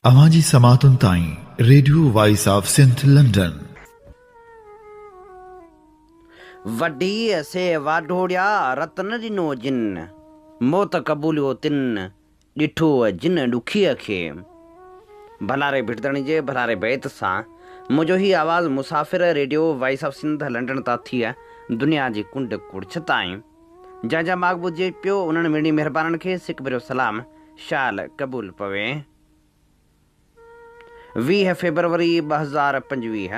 अवांजी समातुन ताईं radio voice of Sindh London. वड्डी से वाढोड़िया रतन ॾिनो जिन मौत क़बूलियो तिन ॾिठो जिन ॾुखीअ खे। भलारे भिड़दणी जे भलारे बैत सां मुंहिंजो ही आवाज़ मुसाफ़िर radio voice of Sindh London तां थी दुनिया जी कुंड कुड़छ ताईं। जंहिंजा माॻ ॿुधिजे पियो उन्हनि वेड़ी महिरबाननि खे सिक भरियो सलाम शाल क़बूल पवे। 20 फरवरी 2025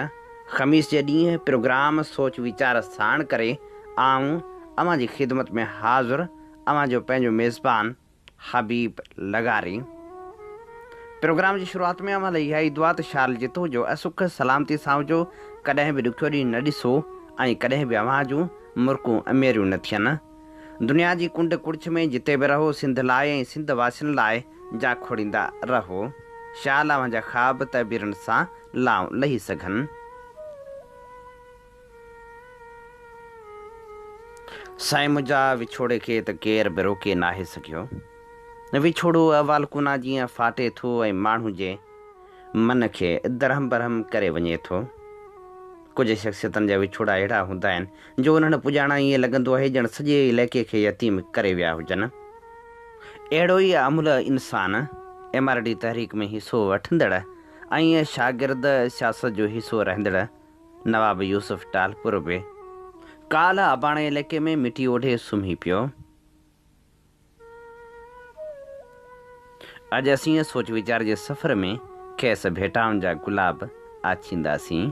ख़मीस जे ॾींहुं प्रोग्राम सोच वीचार साण करे आऊं अव्हां जी ख़िदमत में हाज़िर अव्हां जो पंहिंजो मेज़बान हबीब लगारी। प्रोग्राम जी शुरूआत में अव्हां लाइ इहा ई दुआ त शाल जितो जो असुख सलामती सां हुजो, कॾहिं बि ॾुखियो ॾींहुं न ॾिसो ऐं कॾहिं बि अव्हां जूं मुर्कूं अमेरियूं न थियनि। दुनिया जी कुंड कुड़छ में जिते बि रहो सिंध लाइ ऐं सिंध वासियुनि लाइ जा खोड़ींदा रहो। शाल अव्हां जा ख़्वाब तबीरनि सां लाऊं लही सघनि। साईं मुंहिंजा विछोड़े खे त केर बि रोके नाहे सघियो। विछोड़ो अवालकुना जीअं फाटे थो ऐं माण्हू जे मन खे दरहम बरहम करे वञे थो। कुझु शख़्सियतनि जा विछोड़ा अहिड़ा हूंदा आहिनि जो उन्हनि पुॼाणा ईअं लॻंदो आहे ॼण सॼे इलाइक़े खे यतीम करे विया हुजनि। अहिड़ो ई अमुल इंसान MRD तहरीक में हिसो वठंदड़ ऐं शागिर्द सियासत जो हिसो रहंदड़ नवाब यूसुफ टालपुर बि काल्ह अबाणे इलाइक़े में मिटी ओढ़े सुम्ही पियो। अॼु असीं सोच वीचार जे सफ़र में खेसि भेटाउनि जा गुलाब आछींदासीं।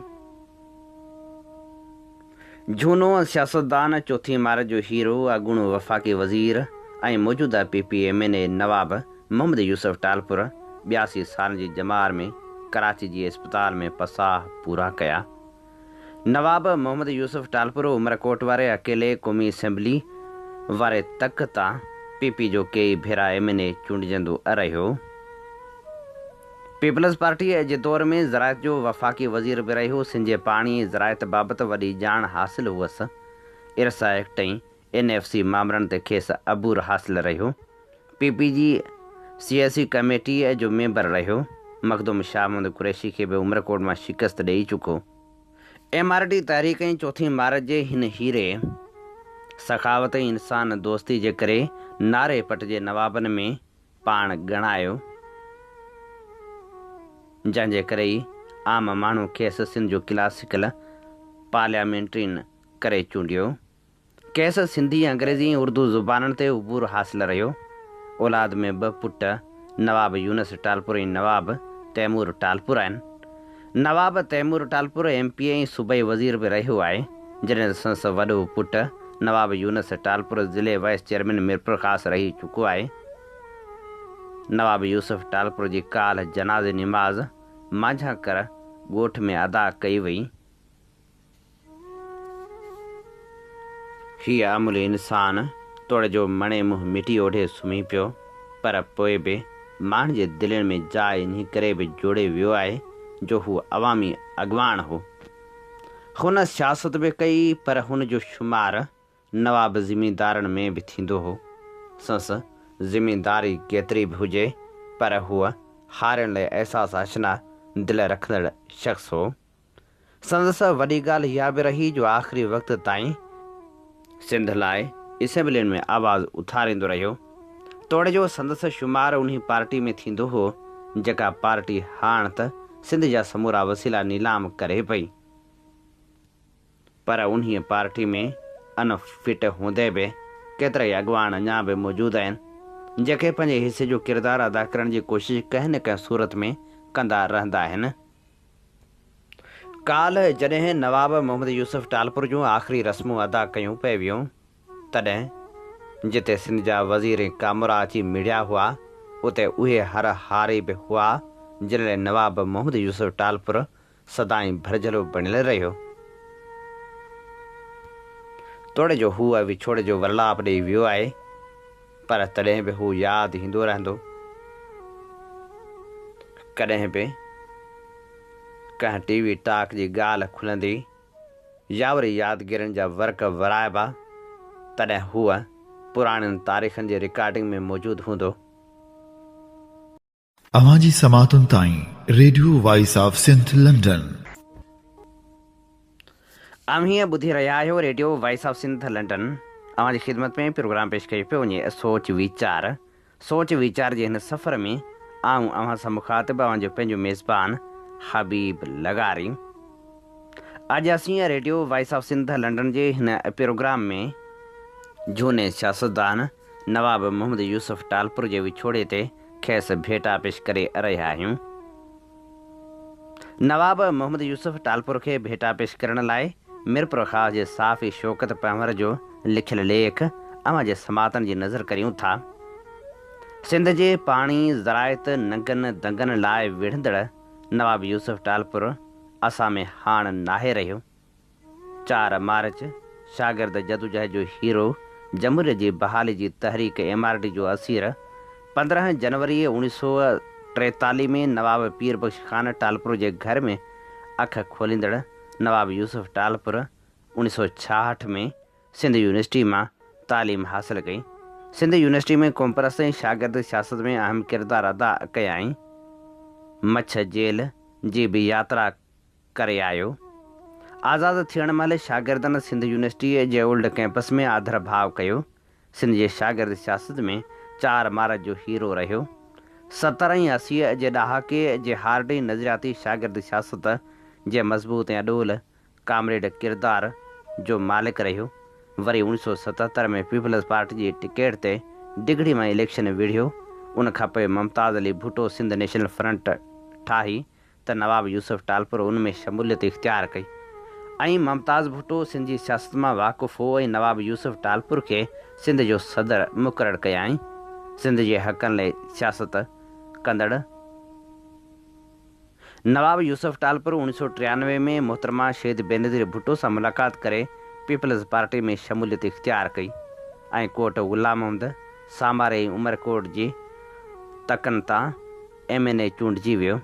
झूनो सियासतदान चौथी मार जो हीरो अॻूणो वफ़ाक़ी वज़ीर ऐं मौजूदा PPMNA नवाब मोहम्मद यूसुफ टालपुर 82 साल जी जमार में कराची जी अस्पताल में पसाह पूरा कया। नवाब मोहम्मद यूसुफ टालपुर उमरकोट वारे अकेले क़ौमी असेंबली वारे तक तां PP जो कई भेरा MNA चूंडिजंदो रहियो। पीपल्स पार्टी जे दौर में ज़रायत जो वफ़ाक़ी वज़ीर बि रहियो। सिंध जे पाणी ज़रायत बाबति वॾी ॼाण हासिल हुअसि। इरसा एक्ट ऐं NFC मामलनि ते खेसि अबूर हासिल रहियो। PP जी सियासी कमेटीअ जो मेंबर रहियो। मखदूम शाह मोहम्मद कुरैशी खे बि उमरकोट मां शिकस्त ॾेई चुको। MRD तहरीक ऐं चौथी मार जे हिन हीरे सखावत ऐं इंसान दोस्ती जे करे नारे पट जे नवाबनि में पाण ॻणायो, जंहिंजे करे ई आम माण्हू खेसि सिंध जो क्लासिकल पार्लियामेंट्रीन करे चूंडियो। खेसि सिंधी अंग्रेज़ी ऐं उर्दू ज़ुबाननि ते उबूर हासिल रहियो। औलाद में 2 पुट नवाब यूनस टालपुर ऐं नवाब तैमूर टालपुर आहिनि। नवाब तैमूर टालपुर MP ऐं सूबाई वज़ीर बि रहियो आहे, जॾहिं संस वॾो पुट नवाब यूनस टालपुर ज़िले वाइस चेयरमैन मीरपुर ख़ासि रही चुको आहे। नवाब यूसुफ टालपुर जी काल्ह जनाज़े निमाज़ मांझाकर ॻोठ में अदा कई वई। हीअ अमुल इंसान तोड़ जो मणे मुंहुं मिटी ओढ़े सुम्ही पियो, पर पोइ बि माण्हुनि जे दिलनि में जाइ इन करे बि जोड़े वियो आहे जो हू अवामी अॻवान हो। हुन सियासत बि कई, पर हुन जो शुमार नवाब ज़मींदारनि में बि थींदो हो। संस ज़मींदारी केतिरी बि हुजे, पर हूअ हारियुनि लाइ अहसास अशना दिल रखंदड़ शख़्स हो। संदसि वॾी ॻाल्हि इहा बि रही जो आख़िरी वक़्त ताईं सिंध लाइ असेंबलियुनि में आवाज़ उथारींदो रहियो। तोड़े जो संदसि शुमार उन पार्टी में थींदो हो जेका पार्टी हाणे त सिंध जा समूरा वसीला नीलाम करे पई, पर उन पार्टी में अनफिट हूंदे बि केतिरा ई अॻवान अञा बि मौजूदु आहिनि जेके पंहिंजे हिसे जो किरदारु अदा करण जी कोशिशि कंहिं न कंहिं सूरत में कंदा रहंदा आहिनि। काल्ह जॾहिं नवाब मोहम्मद यूसुफ टालपुर जूं आख़िरी रस्मूं अदा कयूं पियूं, तॾहिं जिते सिंध जा वज़ीर ऐं कामरा अची मिड़िया हुआ, उते उहे हर हारे बि हुआ जिन लाइ नवाब मोहम्मद यूसुफ टालपुर सदाईं भरिजलो बणियल रहियो। तोड़े जो हूअ विछोड़े जो वरलाप ॾेई वियो आहे, पर तॾहिं बि हू यादि ईंदो रहंदो। कॾहिं बि कंहिं TV टाक जी ॻाल्हि खुलंदी या वरी यादगिरियुनि जा वर्क वराइबा, तॾहिं हूअ पुराणनि तारीख़नि जे रिकॉर्डिंग में मौजूदु हूंदो। अवां जी समातुनि ताईं radio voice of Sindh London. आम हीअं ॿुधी रहिया आहियो radio voice of Sindh London. अवां जी ख़िदमत में प्रोग्राम पेश कयो पियो वञे सोच वीचार जे हिन सफ़र में आऊं अव्हां सां मुखातिब अवां जो पंहिंजो मेज़बान हबीब लगारी। अॼु असीं radio voice of Sindh London जे हिन प्रोग्राम में झूने सियासतदान नवाब मोहम्मद यूसुफ टालपुर जे विछोड़े ते खेसि भेटा पेश करे रहिया आहियूं। नवाब मोहम्मद यूसुफ टालपुर खे भेटा पेश करण लाइ मिरपुर ख़ास जे साफ़ी शौकत पंवर जो लिखियल लेख अवां जे समातनि जी नज़र करियूं था। सिंध जे पाणी ज़रायत नंगनि दंगनि लाइ विढ़ंदड़ नवाब यूसुफ टालपुर असां में हाण नाहे रहियो। 4 मार्च शागिर्द जदोजहद जो हीरो, जमहूरियत जी बहाली जी तहरीक MRD जो असीर, 15 जनवरी 1943 में नवाब पीर बख्श खान टालपुर जे घर में अख खोलींदड़ नवाब यूसुफ टालपुर 1966 में सिंध यूनिवर्सिटी मां तालीम हासिल कई। सिंध यूनिवर्सिटी में कॉमर्स ऐं शागिर्द सियासत में अहम किरदार अदा कयाई। मच्छ जेल जी भी यात्रा करे आयो। आज़ाद थियण महिल शागिर्दनि सिंध यूनिवर्सिटी जे ओल्ड कैंपस में आदर भाव कयो। सिंध जे शागिर्द सियासत में 4 मार्च जो हीरो रहियो। 70 ऐं 80 जे ॾहाके जे हार्डी नज़रियाती शागिर्द सियासत जे मज़बूत ऐं अॾोल कामरेड किरदार जो मालिक रहियो। वरी 1977 में पीपल्स पार्टी जी टिकट ते डिगड़ी में इलेक्शन विढ़ियो। उन खां पोइ मुमताज़ अली भुट्टो सिंध नेशनल फ्रंट ठाही त नवाब यूसुफ टालपुर उन में शमूलियत इख्तियार कई ऐं मुमताज़ भुट्टो सिंध जी सियासत मां वाक़ुफ़ हो ऐं नवाब यूसुफ टालपुर खे सिंध जो सदर मुक़ररु कयाई। सिंध जे हक़नि लाइ सियासत कंदड़ नवाब यूसुफ टालपुर 1993 में मोहतरमा शहीद बेनज़ीर भुट्टो सां मुलाक़ात करे पीपल्स पार्टी में शमूलियत इख्तियार कई ऐं कोट ग़ुलाम मोहम्मद सामारे ऐं उमरकोट जी तकनि तां MNA चूंडिजी वियो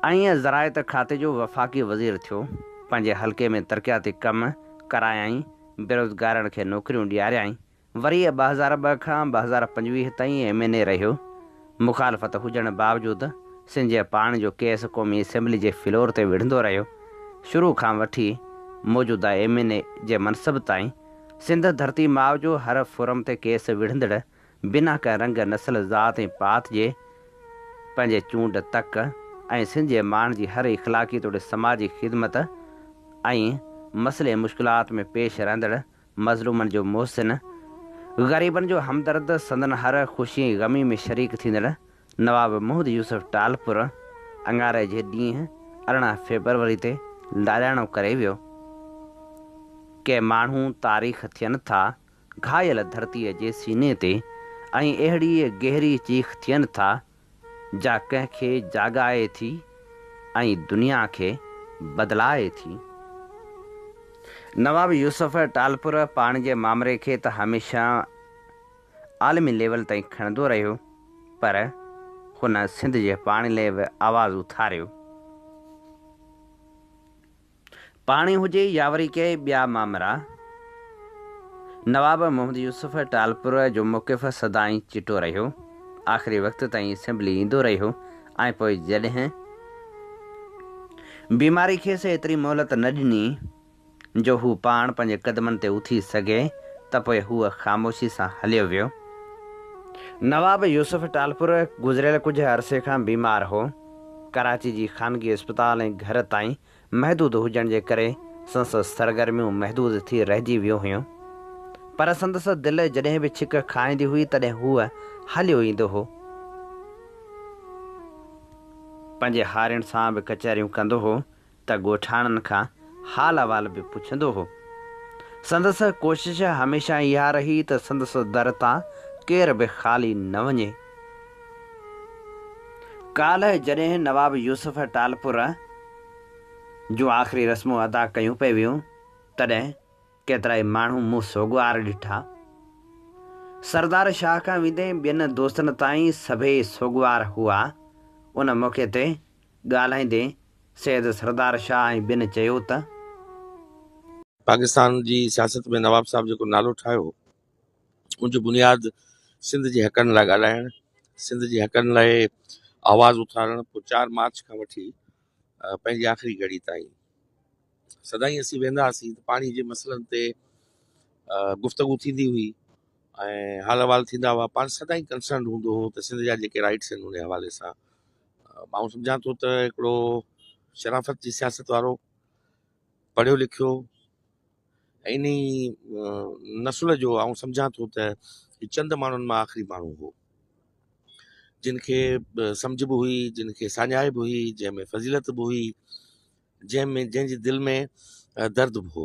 ऐं ज़रायत खाते जो वफ़ाक़ी वज़ीर थियो। पंहिंजे हल्के में तरक़ियाती कम करायाई, बेरोज़गारनि खे नौकरियूं ॾियारियाई। वरी 2002 खां 2025 ताईं MNA रहियो। मुखालफ़त हुजण बावजूदि सिंध जे पाण जो केस क़ौमी असेंबली जे फ्लोर ते विढ़ंदो रहियो। शुरू खां वठी मौजूदा MNA जे मनसब ताईं सिंध धरती माउ जो हर फोरम ते केस विढ़ंदड़ बिना का रंग नस्ल ज़ात ऐं पात जे पंहिंजे चूंड तक ऐं सिंध जे माण्हुनि जी हर इख़लाक़ी तोड़े समाजी ख़िदमत ऐं मसइले मुश्किलात में पेश रहंदड़ मज़लूमनि जो मोहसिन, ग़रीबनि जो हमदर्द, संदन हर ख़ुशी ग़मी में शरीक थींदड़ नवाब मोहम्मद यूसुफ टालपुर अंगारे जे ॾींहुं 18 फरवरी ते लाॾाणो करे वियो। के माण्हू तारीख़ थियनि था घायल धरतीअ जे सीने ते ऐं अहिड़ी गहरी चीख थियनि था जा कंहिंखे जाॻाए थी ऐं दुनिया खे बदिलाए थी। नवाब यूसुफ टालपुर पाण जे मामरे खे त हमेशह आलमी लेवल ताईं खणंदो रहियो, पर हुन सिंध जे पाणी लाइ बि आवाज़ उथारियो। पाणी हुजे या वरी के ॿिया मामरा, नवाब मोहम्मद यूसुफ टालपुर जो मौक़िफ़ सदाईं चिटो रहियो। आख़िरी वक़्त ताईं असेंबली ईंदो रहियो ऐं पोइ जॾहिं बीमारी खेसि एतिरी मोहलत न ॾिनी जो हू पाण पंहिंजे क़दमनि ते उथी सघे त पोइ हूअ ख़ामोशी सां हलियो वियो। नवाब यूसुफ टालपुर गुज़िरियल कुझु अरसे खां बीमार हो। कराची जी ख़ानगी अस्पताल ऐं घर ताईं महदूद हुजण जे करे संदसि सरगर्मियूं महदूद थी रहिजी वियो हुयूं, पर संदसि दिलि जॾहिं बि छिक खाईंदी हुई तॾहिं हूअ हलियो ईंदो हो। पंहिंजे हारियुनि सां बि कचहरियूं कंदो हो त ॻोठाणनि खां हाल अहवाल बि पुछंदो हो। संदसि कोशिशि हमेशह इहा रही त संदसि दर तां केर बि ख़ाली न वञे। काल्ह जॾहिं नवाब यूसुफ टालपुर जूं आख़िरी रस्मूं अदा कयूं पियूं तॾहिं केतिराई माण्हू मूं सोगवार ॾिठा। सरदार शाह खां वेंदे ॿियनि दोस्तनि ताईं सभई सोगवार हुआ। उन मौक़े ते ॻाल्हाईंदे सैयद सरदार शाह ऐं ॿियनि चयो त पाकिस्तान जी सियासत में नवाब साहब जेको नालो ठाहियो उनजो बुनियाद सिंध जे हक़नि लाइ ॻाल्हाइण, सिंध जे हक़नि लाइ आवाज़ उथारण पोइ 4 मार्च खां वठी पंहिंजी आख़िरी घड़ी ताईं सदाईं असीं वेंदा हुआसीं त पाणी जे मसइलनि ते गुफ़्तगू थींदी हुई ऐं हाल अहिवाल थींदा हुआ। पाण सदाईं कंसर्न हूंदो हो त सिंध जा जेके राइट्स आहिनि उन हवाले सां मां सम्झां थो त हिकिड़ो शराफ़त जी सियासत वारो पढ़ियो लिखियो ऐं इन नसुल जो आउं सम्झां थो त चंद माण्हुनि मां आख़िरी माण्हू हो जिन खे सम्झ बि हुई, जिन खे साञाए बि हुई, जंहिंमें फज़ीलत बि हुई, जंहिंजी दिलि में दर्द बि हो।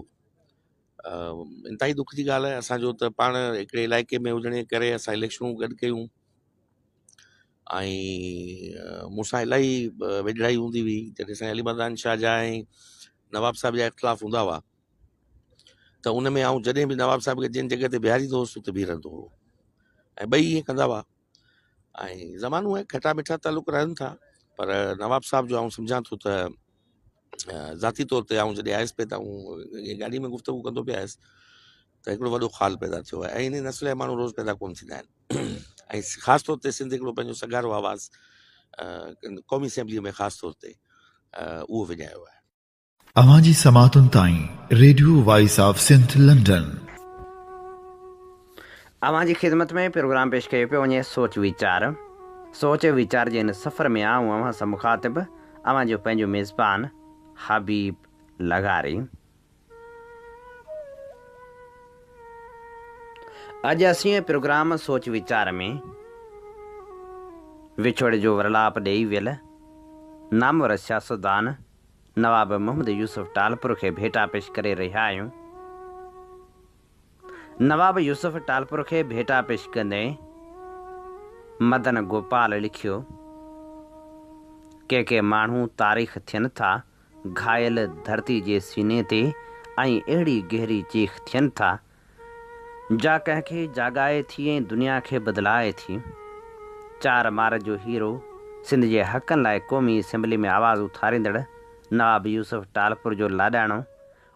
इंतहाई दुख जी ॻाल्हि आहे असांजो त पाण हिकिड़े इलाइक़े में हुजण जे करे असां इलेक्शनूं गॾु कयूं ऐं मूंसां इलाही वेझड़ाई हूंदी हुई। जॾहिं साईं अली मर्दान शाह जा ऐं नवाब साहिब जा इख़्तिलाफ़ हूंदा हुआ त उन में आउं जॾहिं बि नवाब साहिब खे जिन जॻह ते बीहारींदो हुउसि उते बीहरंदो हो ऐं ॿई ईअं कंदा हुआ। ऐं ज़मानो आहे खटा मिठा तालुक रहनि था पर नवाब साहिब जो आउं सम्झां थो त ज़ाती तौर ते आउं जॾहिं आयुसि पे त आउं गाॾी में गुफ़्तगू कंदो पिया आयुसि त हिकिड़ो वॾो ख़्यालु पैदा थियो आहे ऐं इन नस्ल जा माण्हू रोज़ पैदा कोन थींदा आहिनि ऐं ख़ासि तौर ते सिंध हिकिड़ो पंहिंजो सगारो आवाज़ु क़ौमी असेंबलीअ में ख़ासि तौर ते उहो विञायो आहे। अवां जी समातुनि ताईं radio voice of Sindh London. अवां जी ख़िदमत में प्रोग्राम पेश कयो पियो वञे सोच वीचार जे इन सफ़र में आऊं अव्हां सां मुखातिब अवां जो पंहिंजो मेज़बान हबीब लगारी। अॼु असीं प्रोग्राम सोच वीचार में विछोड़े जो वरलाप ॾेई वियल नामवर सियासतदान नवाब मोहम्मद यूसुफ टालपुर खे भेटा पेश करे रहिया आहियूं। नवाब यूसुफ टालपुर खे भेटा पेश कंदे मदन गोपाल लिखियो, के माण्हू तारीख़ थियनि था घायल धरती जे सीने ते ऐं अहिड़ी गहरी चीख थियनि था जा कंहिंखे जाॻाए थी ऐं दुनिया खे बदिलाए थी। 4 मार्च जो हीरो सिंध जे हक़नि लाइ क़ौमी असेंबली में आवाज़ उथारींदड़ नवाब यूसुफ टालपुर जो लाॾाणो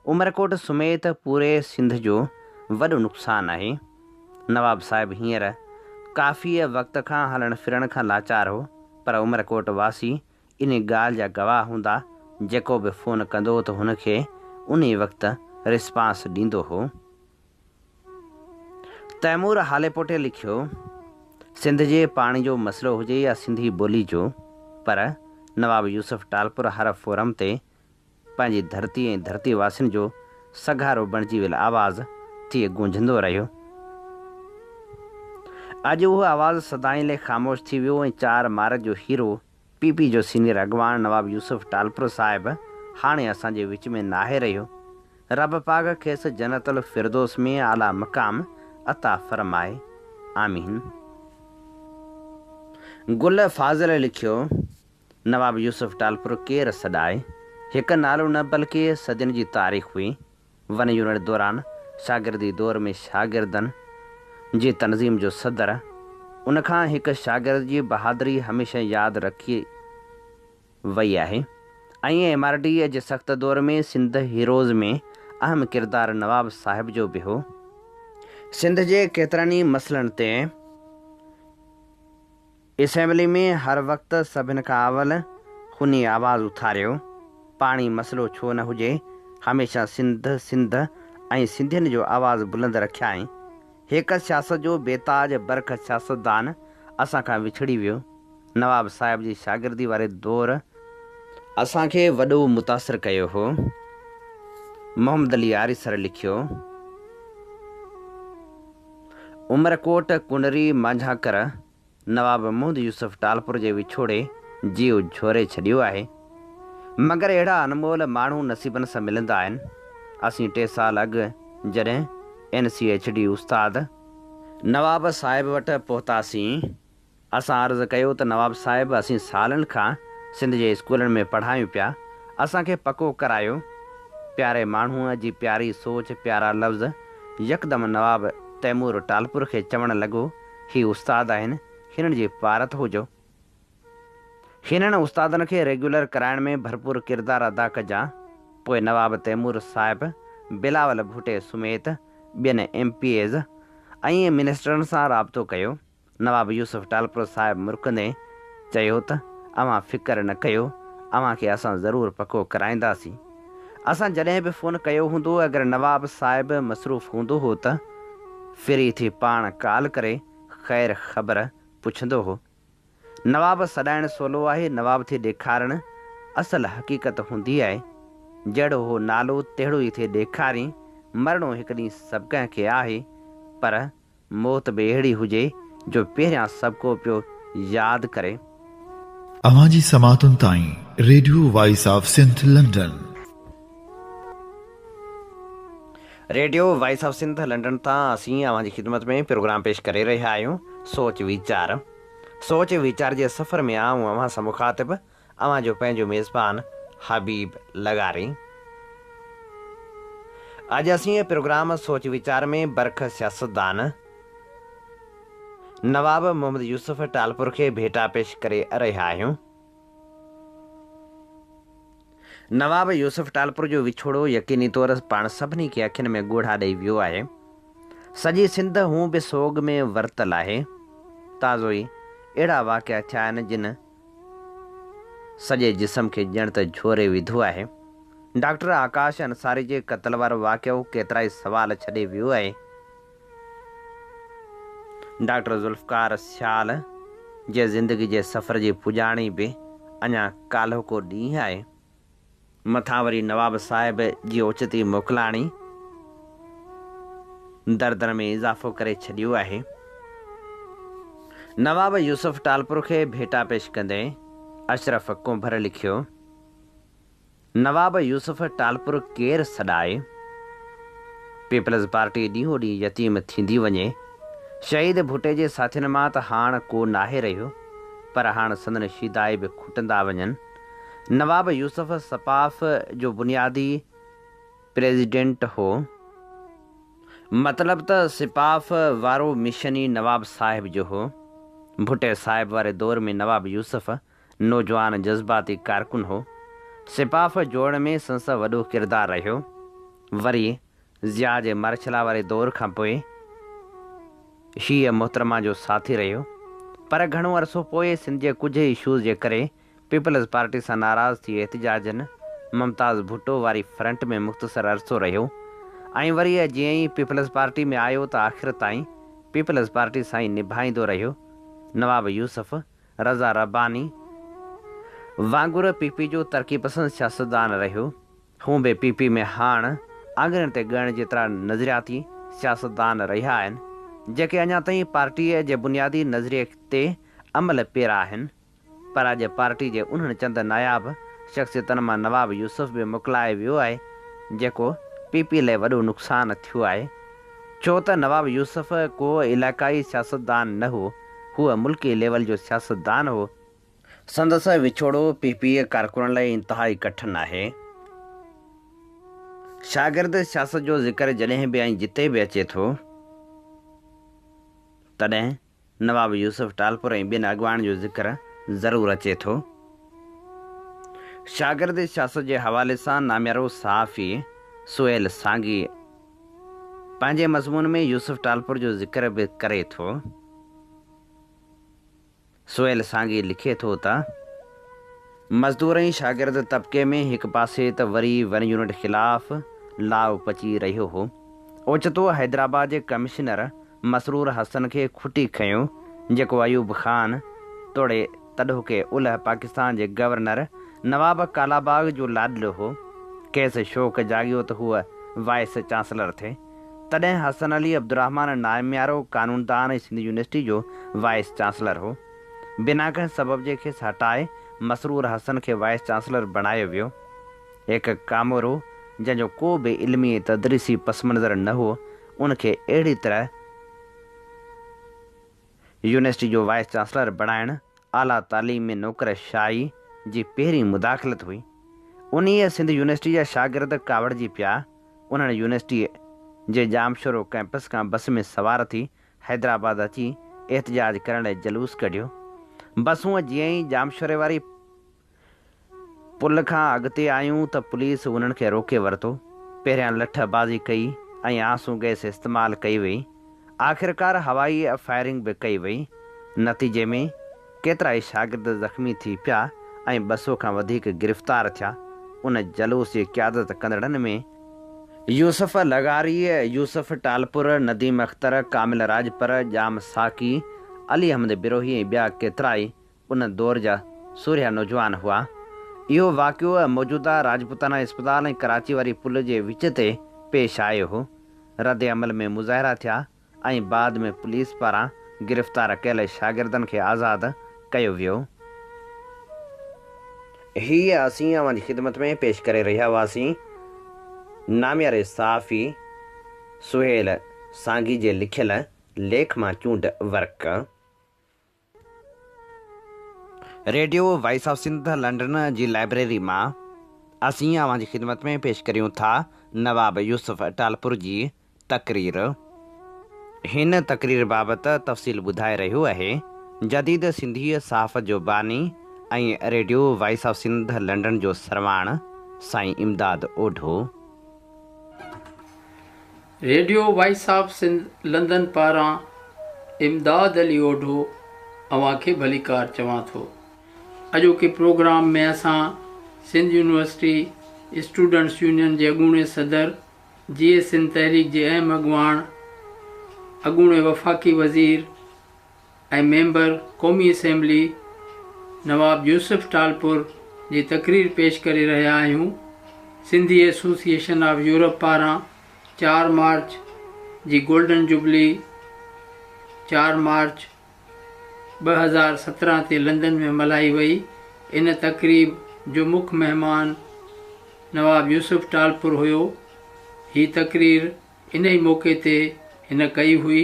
उमरकोट समेत पूरे सिंध जो वॾो नुक़सानु आहे। नवाब साहिब हींअर काफ़ी वक़्त खां हलण फिरण खां लाचार हो पर उमरकोट वासी इन ॻाल्हि जा गवाह हूंदा जेको बि फ़ोन कंदो त हुनखे उन वक़्तु रिस्पांस ॾींदो हो। तैमूर हालेपोटे लिखियो, सिंध जे पाणी जो मसइलो हुजे या सिंधी ॿोली जो पर नवाब यूसुफ टालपुर हर फोरम ते पंहिंजी धरती ऐं धरती वासियुनि जो सघारो बणिजी वियल आवाज़ थी गूंजंदो रहियो। अॼु उहो आवाज़ सदाईं लाइ ख़ामोश थी वियो ऐं 4 मार्च जो हीरो पीपी जो सीनियर अॻवान नवाब यूसुफ टालपुर साहिब हाणे असांजे विच में नाहे रहियो। रब पाक खेसि जन्नतुल फिरदौस में आला मक़ाम अता फरमाए, आमीन। गुल फाज़िल लिखियो, नवाब यूसुफ टालपुर केरु सॾाए, हिकु नालो न बल्कि सदियुनि जी तारीख़ हुई। वन यूनिट दौरान शागिर्दी दौर में शागिर्दनि जी तनज़ीम जो सदर उनखां हिकु शागिर्द जी बहादुरी हमेशह यादि रखी वई आहे ऐं MRD जे सख़्तु दौर में सिंध हीरोज़ में अहम किरदारु नवाब साहिब जो बि हो। सिंध जे केतिरनि ई मसइलनि ते असेंबली में हर वक़्तु सभिनि खां अवल हुनी आवाज़ उथारियो। पाणी मसइलो छो न हुजे, हमेशह सिंध ऐं सिंधियुनि जो आवाज़ बुलंद रखियाई। हिकु सियासत जो बेताज बरख सियासतदान असां खां विछड़ी वियो। नवाब साहिब जी शागिर्दी वारे दौर असांखे वॾो मुतासिर कयो हो। मोहम्मद अली आरिसर लिखियो, उमरकोट कुंडरी मांझाकर नवाब मोहम्मद यूसुफ टालपुर जे विछोड़े जीव झोरे छॾियो आहे मगर अहिड़ा अनमोल माण्हू नसीबनि सां मिलंदा आहिनि। असीं 3 साल अॻु जॾहिं NCHD उस्ताद नवाब साहिब वटि पहुतासीं असां अर्ज़ु कयो त नवाब साहिब असीं सालनि खां सिंध जे स्कूलनि में पढ़ायूं पिया, असांखे पको करायो। प्यारे माण्हूअ जी प्यारी सोच प्यारा लफ़्ज़ यकदमि नवाब तैमूर टालपुर खे चवणु लॻो, ही उस्ताद आहिनि, हिननि जी पारत हुजो। हिननि उस्तादनि खे रेगुलर कराइण में भरपूर किरदारु अदा कजां। पोइ नवाब तैमूर साहिब बिलावल भुटे समेत ॿियनि MPAs ऐं मिनिस्टरनि सां राब्तो कयो। नवाब यूसुफ टालपुर साहिब मुरकंदे चयो त अव्हां फ़िकर न कयो, अव्हांखे असां ज़रूरु पको कराईंदासीं। असां जॾहिं बि फ़ोन कयो हूंदो, अगरि नवाब साहिबु मसरूफ़ हूंदो हो त फिरी थी पाण कॉल करे ख़ैर ख़बर पुछंदो हो। नवाब सॾाइणु सवलो आहे, नवाब थी ॾेखारणु असल हक़ीक़त हूंदी आहे। जहिड़ो हो नालो तहिड़ो ई थिए ॾेखारी। मरणो हिकु ॾींहुं सभु कंहिंखे आहे, पर मौत बि अहिड़ी हुजे जो पहिरियां सभु को पियो यादि करे। अवां जी समातुनि ताईं radio voice of Sindh London. Radio voice of Sindh London तां असीं अवां जी ख़िदमत में प्रोग्राम पेश करे रहिया आहियूं, सोच वीचार। सोच वीचार जे सफ़र में आऊं अव्हां सां मुखातिब, अव्हां जो पंहिंजो मेज़बान हबीब लगारी। अॼु असीं प्रोग्राम सोच वीचार में बरख सियासतदान नवाब मोहम्मद यूसुफ टालपुर खे भेटा पेश करे रहिया आहियूं। नवाब यूसुफ टालपुर जो विछोड़ो यकीनी तौर पाण सभिनी खे अखियुनि में ॻोढ़ा ॾेई वियो आहे। सॼी सिंध हूं बि सोग में वरतल आहे। ताज़ो ई अहिड़ा वाक़िया थिया आहिनि जिन सॼे जिस्म खे ॼण त झोरे विधो आहे। डॉक्टर आकाश अंसारी जे क़त्ल वारो वाक़ियो केतिरा ई सवाल छॾे वियो आहे। डॉक्टर ज़ुल्फ़कार सियाल जे ज़िंदगी जे सफ़र जी पुॼाणी बि अञा काल्हो को ॾींहुं आहे। मथां वरी नवाब साहिब जी ओचिती मोकिलाणी दर्दन में इज़ाफ़ो करे छॾियो आहे। नवाब यूसुफ टालपुर खे भेटा पेश कंदे अशरफ कुंभर लिखियो, नवाब यूसुफ टालपुर केरु सॾाए। पीपल्स पार्टी ॾींहों ॾींहुं यतीम थींदी वञे। शहीद भुटे जे साथियुनि मां त हाणे को नाहे रहियो, पर हाणे संदन शीदाए बि खुटंदा वञनि। नवाब यूसुफ सपाफ जो बुनियादी प्रेसिडेंट हो, मतिलब त सिपाफ वारो मिशन ई नवाब साहिब जो हो। भुटे साहिब वारे दौर में नवाब यूसुफ नौजवान जज़्बाती कारकुन हो। सिपाफ जोड़ण में संसा वॾो किरदारु रहियो। वरी ज़िया जे मरछला वारे दौर खां पोइ शीअ मोहतरमा जो साथी रहियो, पर घणो अरसो पोइ सिंध जे कुझु इशूज़ जे करे पीपल्स पार्टी सां नाराज़ थी एहतिजाजनि मुमताज़ भुट्टो वारी फ्रंट में मुख़्तसर अरसो रहियो। ऐं वरी जीअं ई पीपल्स पार्टी में आयो त आख़िर ताईं पीपल्स पार्टी सां ई निभाईंदो रहियो। नवाब यूसुफ रज़ा रब्बानी वांगुरु पीपी जो तरक़ी पसंदि सियासतदान रहियो। हू बि पीपी में हाणे आङुरियुनि ते ॻणण जेतिरा नज़रियाती सियासतदान रहिया आहिनि जेके अञा ताईं पार्टीअ जे बुनियादी नज़रिए ते अमल पेरा आहिनि। पर अॼु पार्टी जे उन्हनि चंद नायाब शख़्सियतनि मां नवाब यूसुफ बि मोकिलाए वियो आहे जेको पीपी लाइ वॾो नुक़सानु थियो आहे। छो त नवाब यूसुफ को इलाक़ाई सियासतदान न हो, हूअ मुल्की लेवल जो सियासतदान हो। संदसि विछोड़ो पीपीए कारकुननि लाइ इंतिहाई कठिन आहे। शागिर्द सियासत जो ज़िक्र जॾहिं बि ऐं जिते बि अचे थो तॾहिं नवाब यूसुफ टालपुर ऐं ॿियनि अॻवान जो ज़िक्र ज़रूरु अचे थो। शागिर्द सियासत जे हवाले सां नामियारो सहाफ़ी सुहेल सांगी पंहिंजे मज़मून में यूसुफ टालपुर जो ज़िक्र बि करे थो। सुहेल सांगी लिखे थो त मज़दूर ऐं शागिर्द तबिके में हिकु पासे त वरी वन यूनिट ख़िलाफ़ लाव पची रहियो हो। ओचितो हैदराबाद जे कमिश्नर मसरूर हसन खे खुटी खयो जेको अयूब ख़ान तोड़े तॾोके उलह पाकिस्तान जे गवर्नर नवाब कालाबाग जो लाडलो हो। खेसि शौक़ जाॻियो त हूअ वाइस चांसलर थिए। तॾहिं हसन अली अब्दुर्रहमान नामियारो कानूनदान ऐं सिंध यूनिवर्सिटी जो वाइस चांसलर हो। बिना कंहिं सबब जे खेसि हटाए मसरूर हसन खे वाइस चांसलर बणायो वियो। हिकु कामोरो जंहिंजो को बि इल्मी ऐं तदरीसी पस मंज़र न हो उनखे अहिड़ी तरह यूनिवर्सिटी जो वाइस चांसलर बणाइणु आला तालीम में नौकरशाही जी पहिरीं मुदाख़लत हुई। उन्हीअ सिंध यूनिवर्सिटी जा शागिर्द कावड़जी पिया। उन्हनि यूनिवर्सिटी जे जामशोरो कैंपस खां बस में सवार थी हैदराबाद अची एहतजाज करण लाइ जलूस कढियो। बसूं जीअं ई जामशोरे वारी पुल खां अॻिते आयूं त पुलिस उन्हनि खे रोके वरितो। पहिरियां लठबाज़ी कई ऐं आंसू गैस इस्तेमालु कई वई। आख़िरकार हवाई फायरिंग बि कई वई। नतीजे में केतिरा ई शागिर्द ज़ख़्मी थी पिया ऐं 200 खां वधीक गिरफ़्तार थिया। उन जलूस जी क़यादत कंदड़नि में यूसुफ लगारी, यूसुफ टालपुर, नदीम अख्तर, कामिल राजपर, जाम साकी, अली अहमद बिरोही ऐं ॿिया केतिरा ई उन दौर जा सूर्या नौजवान हुआ। इहो वाक़ियो मौजूदा राजपुताना इस्पताल ऐं कराची वारी पुल जे विच ते पेश आयो हो। रद्द अमल में मुज़ाहिरा थिया ऐं बाद में पुलिस पारां गिरफ़्तार कयल शागिर्दनि खे आज़ादु कयो वियो। हीअ असीं अव्हांजी ख़िदमत में पेश करे रहिया हुआसीं नामियारे सहाफ़ी सुहेल सांगी जे लिखियल लेख मां चूंड वर्क। Radio voice of Sindh London जी लाइब्रेरी मां असीं अव्हांजी ख़िदमत में पेश करियूं था नवाब यूसुफ टालपुर जी तक़रीर। हिन तक़रीर बाबति तफ़सील ॿुधाए रहियो आहे जदीद सिंधी सहाफ़त जो बानी ऐं radio voice of Sindh London जो सरवाण साईं Imdad Odho. Radio voice of Sindh London पारां इमदाद अली ओढो अव्हांखे भलीकार चवां थो। अॼोके प्रोग्राम में असां सिंध यूनिवर्सिटी स्टूडेंट्स यूनियन जे अॻूणे सदर जीए सिंध तहरीक जे अहम अॻुवाण अॻूणे वफ़ाक़ी वज़ीर ऐं मेंबर क़ौमी असेंबली नवाब यूसुफ टालपुर जी तक़रीर पेश करे रहिया आहियूं। सिंधी एसोसिएशन ऑफ यूरोप पारां 4 मार्च जी गोल्डन जुबली 4 मार्च 2017 ते लंदन में मल्हाई वई। इन तक़रीब जो मुख्य मेहमान नवाब यूसुफ टालपुर हुयो। ही तक़रीर इन ई मौक़े ते हिन कई हुई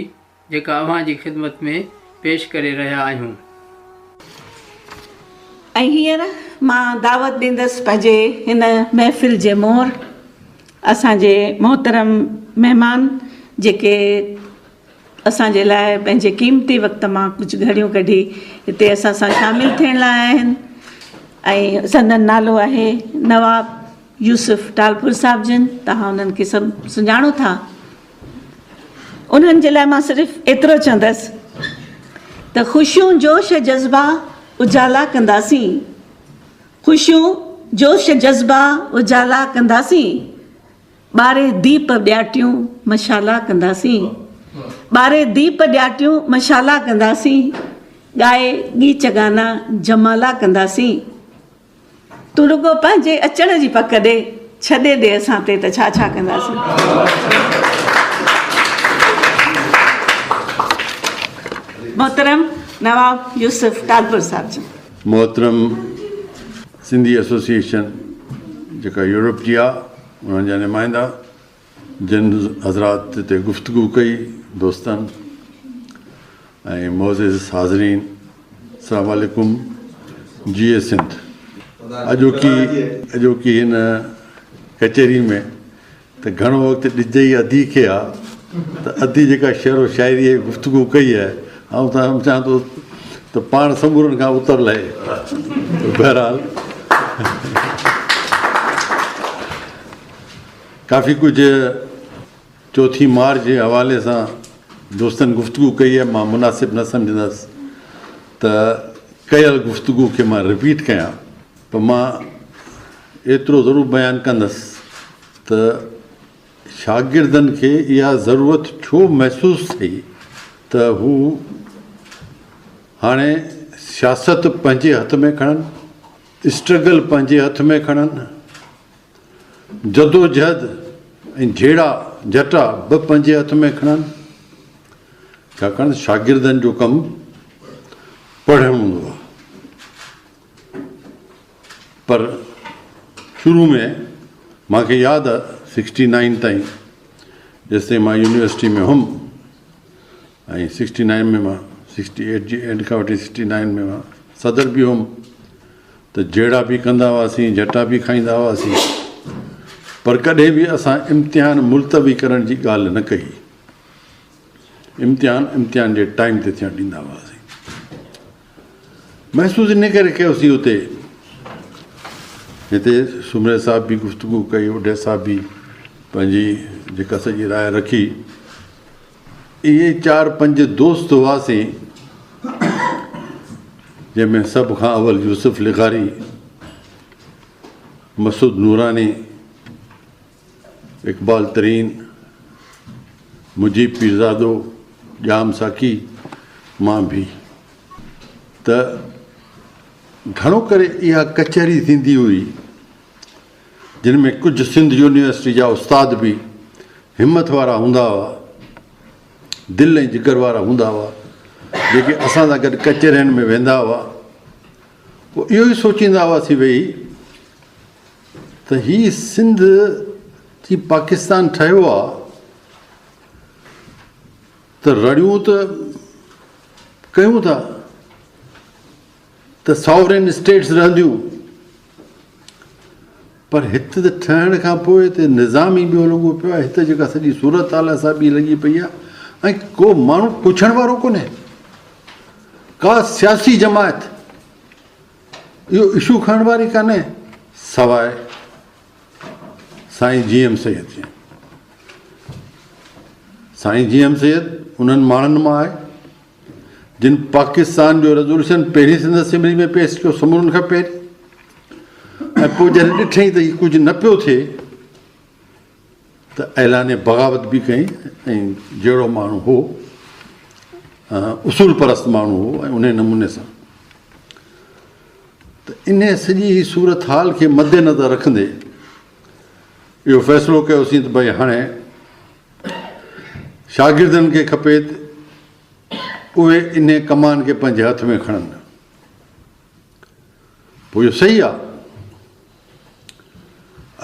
जेका अव्हांजी ख़िदमत में पेश करे रहिया आहियूं। ऐं हींअर मां दावत ॾींदसि पंहिंजे हिन महफ़िल जे मोहर असांजे मोहतरम महिमान जेके असांजे लाइ पंहिंजे क़ीमती वक़्त मां कुझु घड़ियूं कढी हिते असां सां शामिलु थियण लाइ आहिनि। ऐं संदन नालो आहे नवाब यूसुफ टालपुर साहिब जन। तव्हां उन्हनि खे सभु सुञाणो था। उन्हनि जे लाइ मां सिर्फ़ु एतिरो चवंदसि त ख़ुशियूं जोश जज़्बा उजाला कंदासीं, ख़ुशियूं जोश जज़्बा उजाला कंदासीं, ॿारे दीप ॾियाटियूं मशाला कंदासीं, ॿारे दीप ॾियाटियूं मशाला कंदासीं, ॻाए गीच गाना जमाला कंदासीं। तूं रुगो पंहिंजे अचण जी पक ॾे, छॾे ॾे असां ते त छा छा कंदासीं। मोहतरम नवाब यूसुफ टालपुर साहिब जी। मोहतरम सिंधी एसोसिएशन जेका यूरोप जी आहे उन्हनि जा नुमाइंदा जिन हज़रात ते गुफ़्तगू कई दोस्तनि ऐं मोज़िज़ हाज़रीन अस्सलामु अलैकुम। जीए सिंध अॼोकी हिन कचहरी में त घणो वक़्तु ॾिज ई अधी खे आहे त अधी जेका शेरो शाइरी गुफ़्तगू कई आहे ऐं चाहियां थो त पाण समूरनि खां उतर लहे। बहरहाल काफ़ी कुझु चौथी मार्च जे हवाले सां दोस्तनि गुफ़्तगू कई आहे। मां मुनासिबु न सम्झंदसि त कयल गुफ़्तगू खे मां रिपीट कयां, पर मां एतिरो ज़रूरु बयानु कंदसि त शागिर्दनि खे इहा ज़रूरत छो महसूसु थी त हू हाणे सियासत पंहिंजे हथ में खणनि, स्ट्रगल पंहिंजे हथ में खणनि, जदोजहद ऐं जहिड़ा जटा बि पंहिंजे हथ में खणनि। छाकाणि शागिर्दनि जो कमु पढ़णु हूंदो आहे। पर शुरू में मूंखे यादि आहे 69 ताईं जेसिताईं मां यूनिवर्सिटी में हुउमि ऐं 69 में मां 68 जी एंड खां वठी 69 में मां सदर बि हुउमि त जहिड़ा बि कंदा हुआसीं, जटा बि खाईंदा हुआसीं, पर कॾहिं बि असां इम्तिहान मुलतवी करण जी ॻाल्हि न कई। इम्तिहान जे टाइम ते थियणु ॾींदा हुआसीं। महसूसु इन करे कयोसीं हुते हिते सुमरे साहिब बि गुफ़्तगू कई, उॾे साहिब बि पंहिंजी जेका सॼी राय रखी। इहे 4-5 दोस्त हुआसीं जंहिंमें सभ खां अवल यूसुफ लिगारी, मसूद नूरानी, इक़बाल तरीन, मुजीब पीरज़ादो, जाम साकी, मां बि। त घणो करे इहा कचहरी थींदी हुई जिन में कुझु सिंध यूनिवर्सिटी जा उस्ताद बि हिमत वारा हूंदा हुआ, दिलि ऐं जिगर वारा हूंदा हुआ, जेके असां सां गॾु कचहरियुनि में वेंदा हुआ। पोइ इहो ई सोचींदा हुआसीं भई त हीउ सिंध जी पाकिस्तान ठहियो आहे त रड़ियूं त कयूं था त सॉवरेन स्टेट्स रहंदियूं, पर हिते त ठहण खां पोइ त निज़ाम ई ॿियो लॻो पियो आहे। हिते जेका सॼी सूरत हाल सां बि लॻी पई आहे ऐं को माण्हू पुछण वारो कोन्हे, का सियासी जमायत इहो इशू खणण वारी कान्हे सवाइ साईं GM सैयद जी। साईं GM सैयद उन्हनि माण्हुनि मां आहे जिन पाकिस्तान जो रेज़ोल्यूशन पहिरीं सिंध असेंबली में पेश कयो समूरनि खां पहिरीं, ऐं पोइ जॾहिं ॾिठईं त हीउ कुझु न पियो थिए त ऐलाने बग़ावत बि कई। ऐं जहिड़ो माण्हू हो उसूल परस्त माण्हू हो ऐं उन नमूने सां त इन सॼी सूरत हाल खे मद्देनज़र रखंदे इहो फ़ैसिलो कयोसीं त भई हाणे शागिर्दनि खे खपे त उहे इन कमान खे पंहिंजे हथ में खणनि। पोइ इहो सही आहे।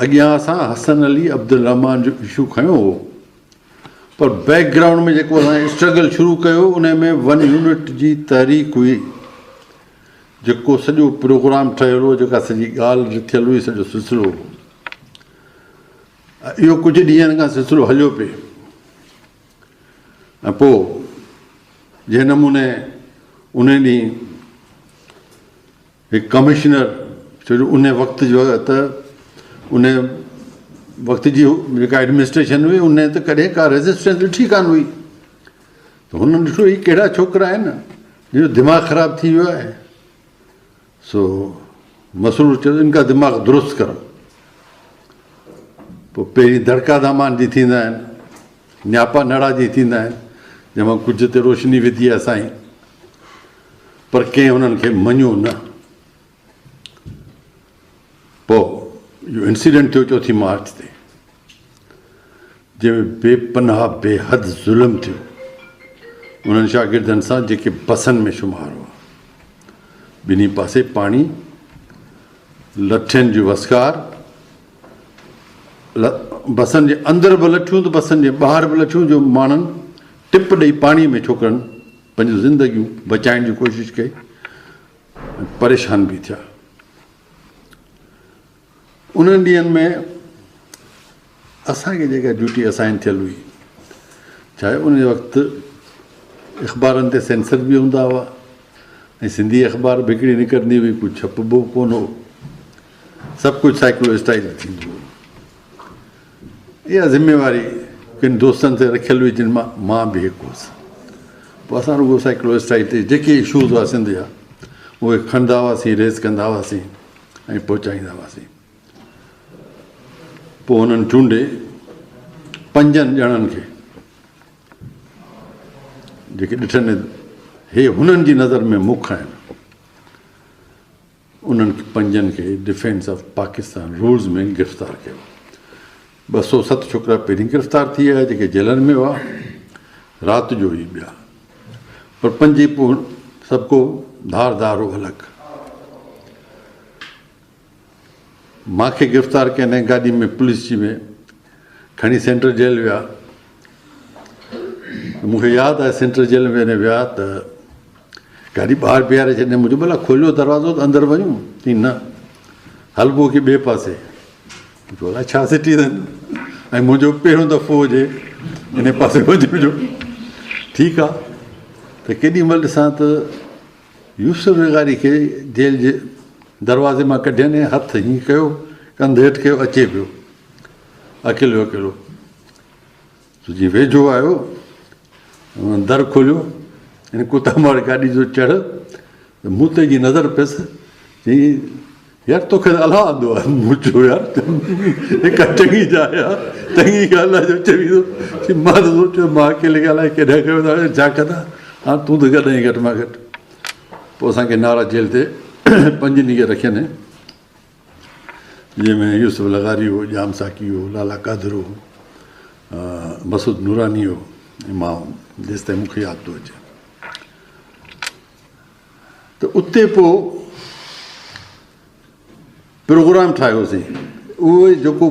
अॻियां असां हसन अली अब्दुल रहमान जो इशू खयो हो, पर बैकग्राउंड में जेको असां स्ट्रगल शुरू कयो उन में 1 यूनिट जी तहरीक हुई, जेको सॼो प्रोग्राम ठहियलु हो, जेका सॼी ॻाल्हि लिथियलु हुई, सॼो सिलसिलो हो। इहो कुझु ॾींहंनि खां सिलसिलो हलियो पिए ऐं पोइ जंहिं नमूने उन ॾींहुं हिकु कमिश्नर, छो जो उन वक़्त जो त उन वक़्त जी जेका एडमिनिस्ट्रेशन हुई उन त कॾहिं का रेज़िस्टेंस ॾिठी कान हुई, त हुननि ॾिठो हीअ कहिड़ा छोकिरा आहिनि जंहिंजो दिमाग़ु ख़राबु थी वियो आहे। सो मसरूर चयो इनका दिमाग़ दुरुस्त करो। पोइ पहिरीं दड़का दामान जी थींदा आहिनि, न्यापा नड़ा जी थींदा आहिनि, जंहिंमां कुझु ते रोशनी विधी आहे साईं, पर कंहिं हुननि खे मञियो न। पोइ इहो इंसिडेंट थियो 4 मार्च ते, जंहिंमें बेपनाह बेहद ज़ुल्म थियो उन्हनि शागिर्दनि सां जेके बसनि में शुमार हुआ। ॿिन्ही पासे पाणी, लठियुनि जो वसकार, बसनि जे अंदरि बि लठियूं त बसनि जे ॿाहिरि बि लठियूं, जो माण्हुनि टिप ॾेई पाणीअ में छोकिरनि पंहिंजूं ज़िंदगियूं बचाइण जी कोशिशि कई, परेशान बि थिया। उन्हनि ॾींहंनि में असांखे जेका ड्यूटी असाइन थियल हुई, छा आहे उन वक़्तु अख़बारनि ते सेंसर बि हूंदा हुआ ऐं सिंधी अख़बार बि हिकिड़ी निकिरंदी हुई, कुझु छपबो कोन हो, सभु कुझु साइक्लोस्टाइल थींदो हुओ। इहा ज़िम्मेवारी किन दोस्तनि ते रखियलु हुई जिन मां बि हिकु हुउसि। पोइ असां रुॻो साइक्लोस्टाइल ते जेके इशूज़ हुआ सिंध जा उहे खणंदा हुआसीं, रेज़ कंदा हुआसीं ऐं पहुचाईंदा हुआसीं। पोइ हुननि चूंडे 5 ॼणनि खे जेके ॾिठनि हे हुननि जी नज़र में मुख आहिनि, उन्हनि 5 खे डिफेंस ऑफ पाकिस्तान रूल्स में गिरफ़्तार कयो। 207 छोकिरा पहिरीं गिरफ़्तार थी विया जेके जेलनि में हुआ, राति जो ई ॿिया, पर 5 पोइ सभु को धारदार हो अलॻि। मूंखे गिरफ़्तार कयनि गाॾी में पुलिस जी में खणी सेंट्रल जेल विया। मूंखे यादि आहे सेंट्रल जेल में विया त गाॾी ॿाहिरि बीहारे छॾियईं, मुंहिंजो भला खोलियो दरवाज़ो त अंदरि वञूं, चई न हलबो की ॿिए पासे। भला छा सिटी अथनि ऐं मुंहिंजो पहिरियों दफ़ो हुजे इन पासे वञिजो, ठीकु आहे। त केॾी महिल ॾिसां त यूसुफ लिगारी खे जेल जे दरवाज़े मां कढियनि, हथु हीअं कयो, कंधु हेठि कयो, अचे पियो अकेलो अकेलो। जीअं वेझो आयो, दर खोलियो, हिन कुता मार गाॾी जो चढ़, त मूं ते जी नज़र पियसि चई यार तोखे त अलाह आंदो आहे। मूं चयो यार हिकु चङी जाइ आहे, चङी ॻाल्हि आहे जो चवी थो। मां त सोचियो मां अकेले ॻाल्हाए केॾा कयो था छा कंदा, हा तूं त गॾु घटि मां घटि। पोइ असांखे नारा जेल ते 5 ॾींहं रखियनि, जंहिंमें यूसुफ लगारी हो, जाम साकी हो, लाला कादर हो, मसूद नूरानी हो ऐं मां जेसि ताईं मूंखे यादि थो अचे। त उते पोइ प्रोग्राम ठाहियोसीं। उहो जेको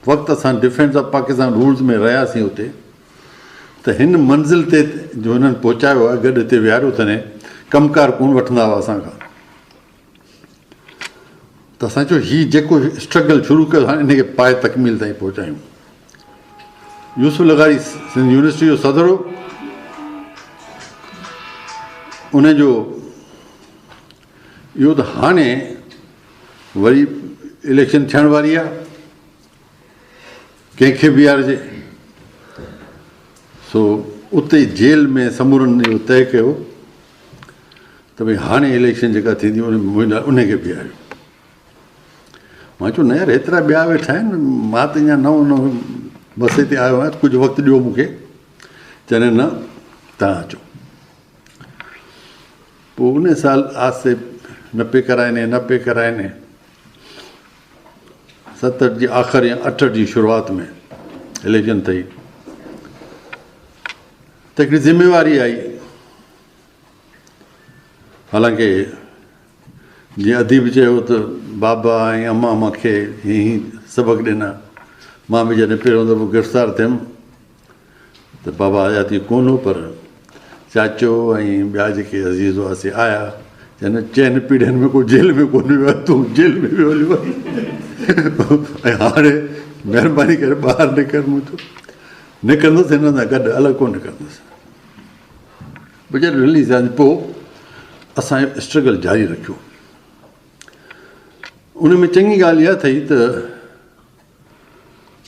वक़्तु असां डिफेंस ऑफ पाकिस्तान रूल्स में रहियासीं उते, त हिन मंज़िल ते जो हिननि पहुचायो आहे, गॾु हिते विहारियो अथनि, कमकार कोन वठंदा हुआ असांखां। त असां चयो हीउ जेको स्ट्रगल शुरू कयो हाणे हिनखे पाए तकमील ताईं पहुचायूं। यूसुफ लगारी सिंध यूनिवर्सिटी जो सदर हो, उनजो इहो त हाणे वरी इलेक्शन थियण वारी आहे, कंहिंखे बीहारजे। सो उते जेल में समूरनि इहो तइ कयो त भई हाणे इलेक्शन जेका थींदी उनखे बीहारियो। मां चयो न यार हेतिरा ॿिया वेठा आहिनि, मां त अञा नओं बस ते आयो आहियां, कुझु वक़्तु ॾियो मूंखे। चवनि न तव्हां अचो। पोइ उन साल आस्ते न पे कराइनि 67 जी आख़िर या 68 जी शुरूआति में इलेक्शन थी, त हिकिड़ी ज़िमेवारी आई। हालांकि जीअं अदीब चयो त बाबा ऐं अम्मा मूंखे हीअं सबक़ु ॾिना। मां बि जॾहिं पहिरियों दफ़ो गिरफ़्तार थियुमि त बाबा हयाती कोन हो, पर चाचो ऐं ॿिया जेके अज़ीज़ हुआसीं आया, चवनि चइनि पीढ़ियुनि में को जेल में कोन वियो आहे, तूं जेल में वियो हली वई ऐं हाणे महिरबानी करे ॿाहिरि निकिर। मूं चयो निकिरंदुसि, हिन सां गॾु अलॻि कोन निकिरंदुसि। पोइ जॾहिं रिलीज़ थिया पोइ असांजो स्ट्रगल जारी रखियो। उन में चङी ॻाल्हि इहा अथई त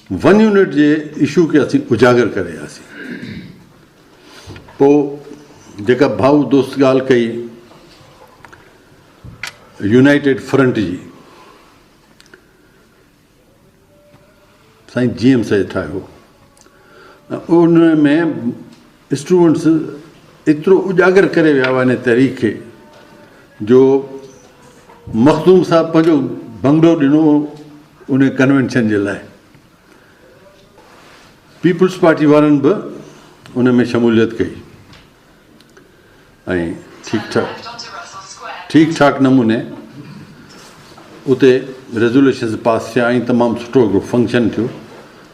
1 यूनिट जे इशू खे असीं उजागर करे वियासीं। पोइ जेका भाऊ दोस्त ॻाल्हि कई यूनाइटेड फ्रंट जी, साईं GM साईं ठाहियो। उन में स्टूडेंट्स एतिरो उजागर करे विया हुआ इन तहरीक खे जो मखदूम साहब पंहिंजो बंगलो ॾिनो उन कन्वेंशन जे लाइ। पीपुल्स पार्टी वारनि बि उन में शमूलियत कई ऐं ठीकु ठाक नमूने उते रेज़ोल्यूशन्स पास थिया ऐं तमामु सुठो हिकिड़ो फंक्शन थियो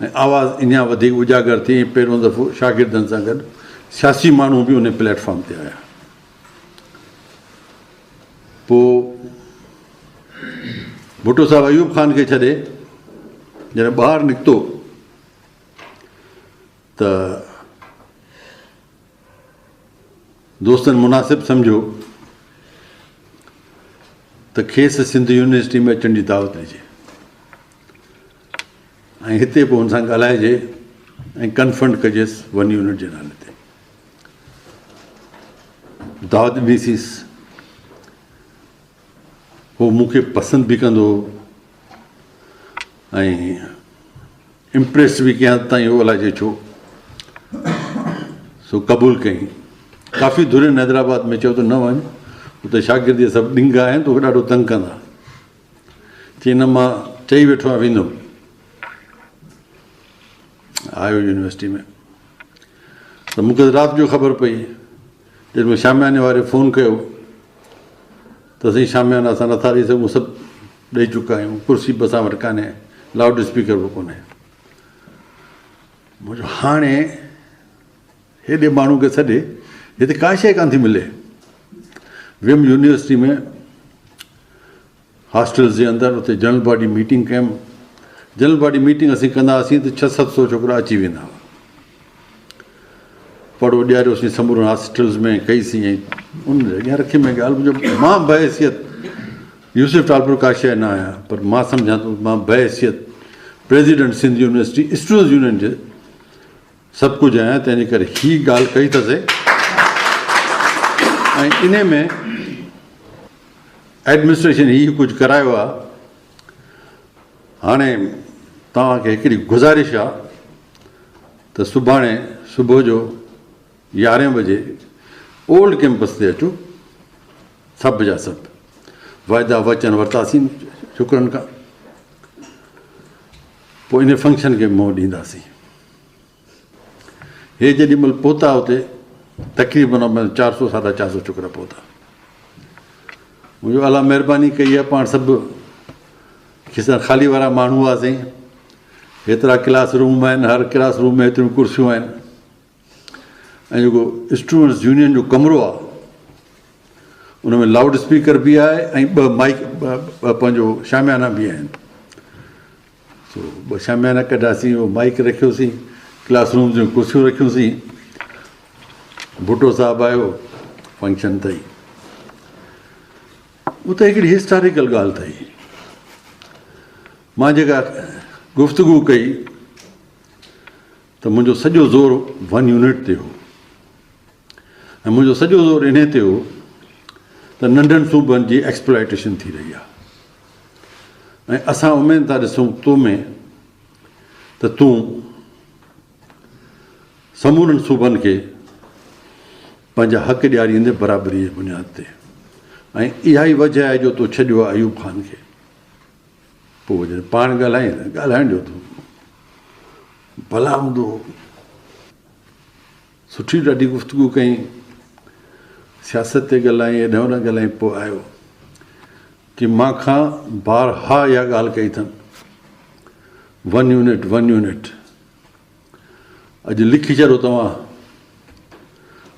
ऐं आवाज़ु अञा वधीक उजागर थी। पहिरियों दफ़ो शागिर्दनि सां गॾु सियासी माण्हू बि उन प्लेटफॉर्म ते आया। पोइ भुट्टो साहिबु अयूब ख़ान खे छॾे जॾहिं ॿाहिरि निकितो त दोस्तनि मुनासिबु सम्झो त खेसि सिंध यूनिवर्सिटी में अचण जी दावत ॾिजे ऐं हिते पोइ हुन सां ॻाल्हाइजे ऐं कन्फर्म कजेसि 1 यूनिट जे नाले ते। दावत ॾिनीसींसि, उहो मूंखे पसंदि बि कंदो ऐं इम्प्रेस बि कयां ताईं उहो अलाए छो सो क़बूलु कयईं। काफ़ी दुरियुनि हैदराबाद में चयो त न वञ, उते शागिर्द सभु ॾिंगा आहिनि, तोखे ॾाढो तंग कंदा। चई न मां चई वेठो आहियां वेंदुमि। आयो यूनिवर्सिटी में त मूंखे राति जो ख़बर पई, जॾहिं शामियाने वारे फ़ोन कयो त असीं शामियाना असां नथा ॾेई सघूं, सभु ॾेई चुका आहियूं, कुर्सी बि असां वटि कान्हे, लाउड स्पीकर बि कोन्हे। मुंहिंजो हाणे हेॾे माण्हू खे छॾे हिते का शइ कान थी मिले। वियमि यूनिवर्सिटी में हॉस्टल्स जे अंदरि, उते जनरल बॉडी मीटिंग कयमि। जनरल बॉडी मीटिंग असीं कंदा हुआसीं त 600-700 छोकिरा अची वेंदा हुआ। पढ़ो ॾियारियोसीं समूरनि हॉस्टल्स में कईसीं ऐं उन अॻियां रखी में ॻाल्हि मुंहिंजो मां बहैसियत यूसुफ टालपुर का शइ न आहियां, पर मां सम्झां थो मां बहैसियत president Sindh university students union जे सभु कुझु आहियां। तंहिंजे करे हीअ ॻाल्हि कई अथसि ऐं इन में एडमिनिस्ट्रेशन ही कुझु करायो आहे। हाणे तव्हांखे हिकिड़ी गुज़ारिश आहे त सुभाणे सुबुह जो 11 बजे ओल्ड कैंपस ते अचो, सभु जा सभु वाइदा वचन वरितासीं शुक्रनि खां, पोइ इन फंक्शन खे मोह ॾींदासीं। हे जेॾी महिल पहुता हुते तक़रीबन 400 साढा 400 छोकिरा पहुता। मुंहिंजो अलाह महिरबानी कई आहे, पाण सभु खिसण ख़ाली वारा माण्हू हुआसीं। हेतिरा क्लास रूम आहिनि, हर क्लास रूम में हेतिरियूं कुर्सियूं आहिनि, ऐं जेको स्टूडेंट्स यूनियन जो कमिरो आहे उन में लाउड स्पीकर बि आहे ऐं 2 माइक पंहिंजो शामियाना बि आहिनि। 2 शामियाना कढियासीं, उहो माइक रखियोसीं, क्लासरूम जूं कुर्सियूं रखियूंसीं। भुटो साहिबु आयो, फंक्शन अथई। उते हिकिड़ी हिस्टोरिकल ॻाल्हि अथई। मां जेका गुफ़्तगू कई त मुंहिंजो सॼो ज़ोर 1 यूनिट ते हो, ऐं मुंहिंजो सॼो ज़ोर इन ते हो त नंढनि सूबनि जी एक्सप्लॉइटेशन थी रही आहे, ऐं असां उमेद था ॾिसूं तो में त तूं समूरनि सूबनि खे पंहिंजा हक़ ॾियारींदे बराबरी जे बुनियाद ते। ऐं इहा ई वजह आहे जो तूं छॾियो आहे अयूब ख़ान खे। पोइ जॾहिं पाण ॻाल्हाइण ॾियो तूं, भला हूंदो, सुठी ॾाढी गुफ़्तगू कई, सियासत ते ॻाल्हाई, हेॾां होॾां ॻाल्हाई। पोइ आयो कि मां खां बारहा इहा ॻाल्हि कई अथनि, 1 यूनिट 1 यूनिट। अॼु लिखी छॾो तव्हां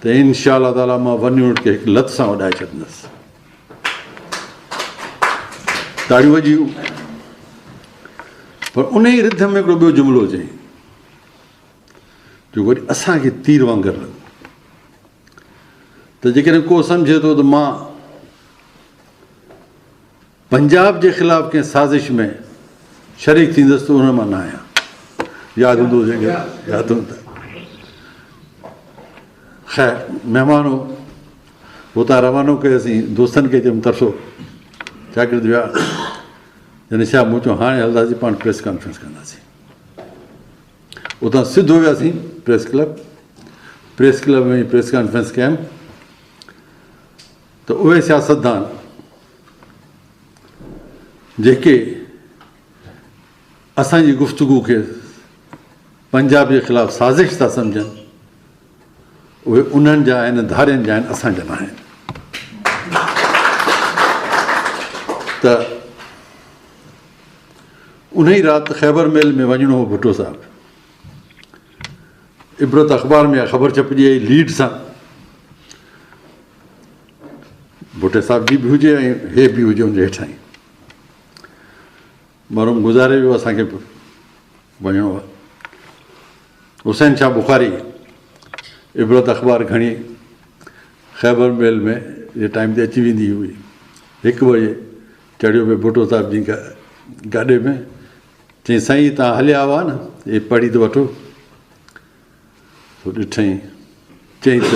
त इंशा अल्लाह ताला मां 1 यूनिट खे हिकु लत सां वॾाए छॾींदुसि। ताड़ियूं वॼियूं। पर उन ई रिध में हिकिड़ो ॿियो जुमिलो चई जो वरी असांखे तीर वांगुरु लॻो त जेकॾहिं को सम्झे थो त मां पंजाब जे ख़िलाफ़ कंहिं साज़िश में शरीक थींदुसि त उन मां न आहियां। यादि हूंदो जेके यादि हूंदा। ख़ैर महिमानो हुतां रवानो कयोसीं, दोस्तनि खे चयुमि तरसो, शागिर्द विया। जॾहिं छा मूं चयो हाणे हलंदासीं पाण प्रेस कॉन्फ्रेंस कंदासीं। उतां सिधो वियासीं प्रेस क्लब में प्रेस कॉन्फ्रेंस कयमि त उहे सियासतदान जेके असांजी गुफ़्तगू खे पंजाब जे ख़िलाफ़ु साज़िश था सम्झनि, उहे उन्हनि जा आहिनि, धारियुनि जा आहिनि, असांजा न आहिनि। त उन ई राति ख़ैबर मेल में वञिणो हो भुटो साहिबु। इबरत अख़बार में ख़बर छपिजी वई लीड सां, भुटे साहिब जी बि हुजे ऐं हे बि हुजे उनजे हेठां ई। मरहूम गुज़ारे वियो, असांखे वञिणो आहे। हुसैन शाह बुखारी इबरत अख़बार खणी ख़ैबर मेल में जे टाइम ते अची वेंदी हुई। 1 बजे चढ़ियो पियो भुटो साहिब जी गाॾे में, चई साईं तव्हां हलिया हुआ न, हे पढ़ी त वठो। पोइ ॾिठईं, चई त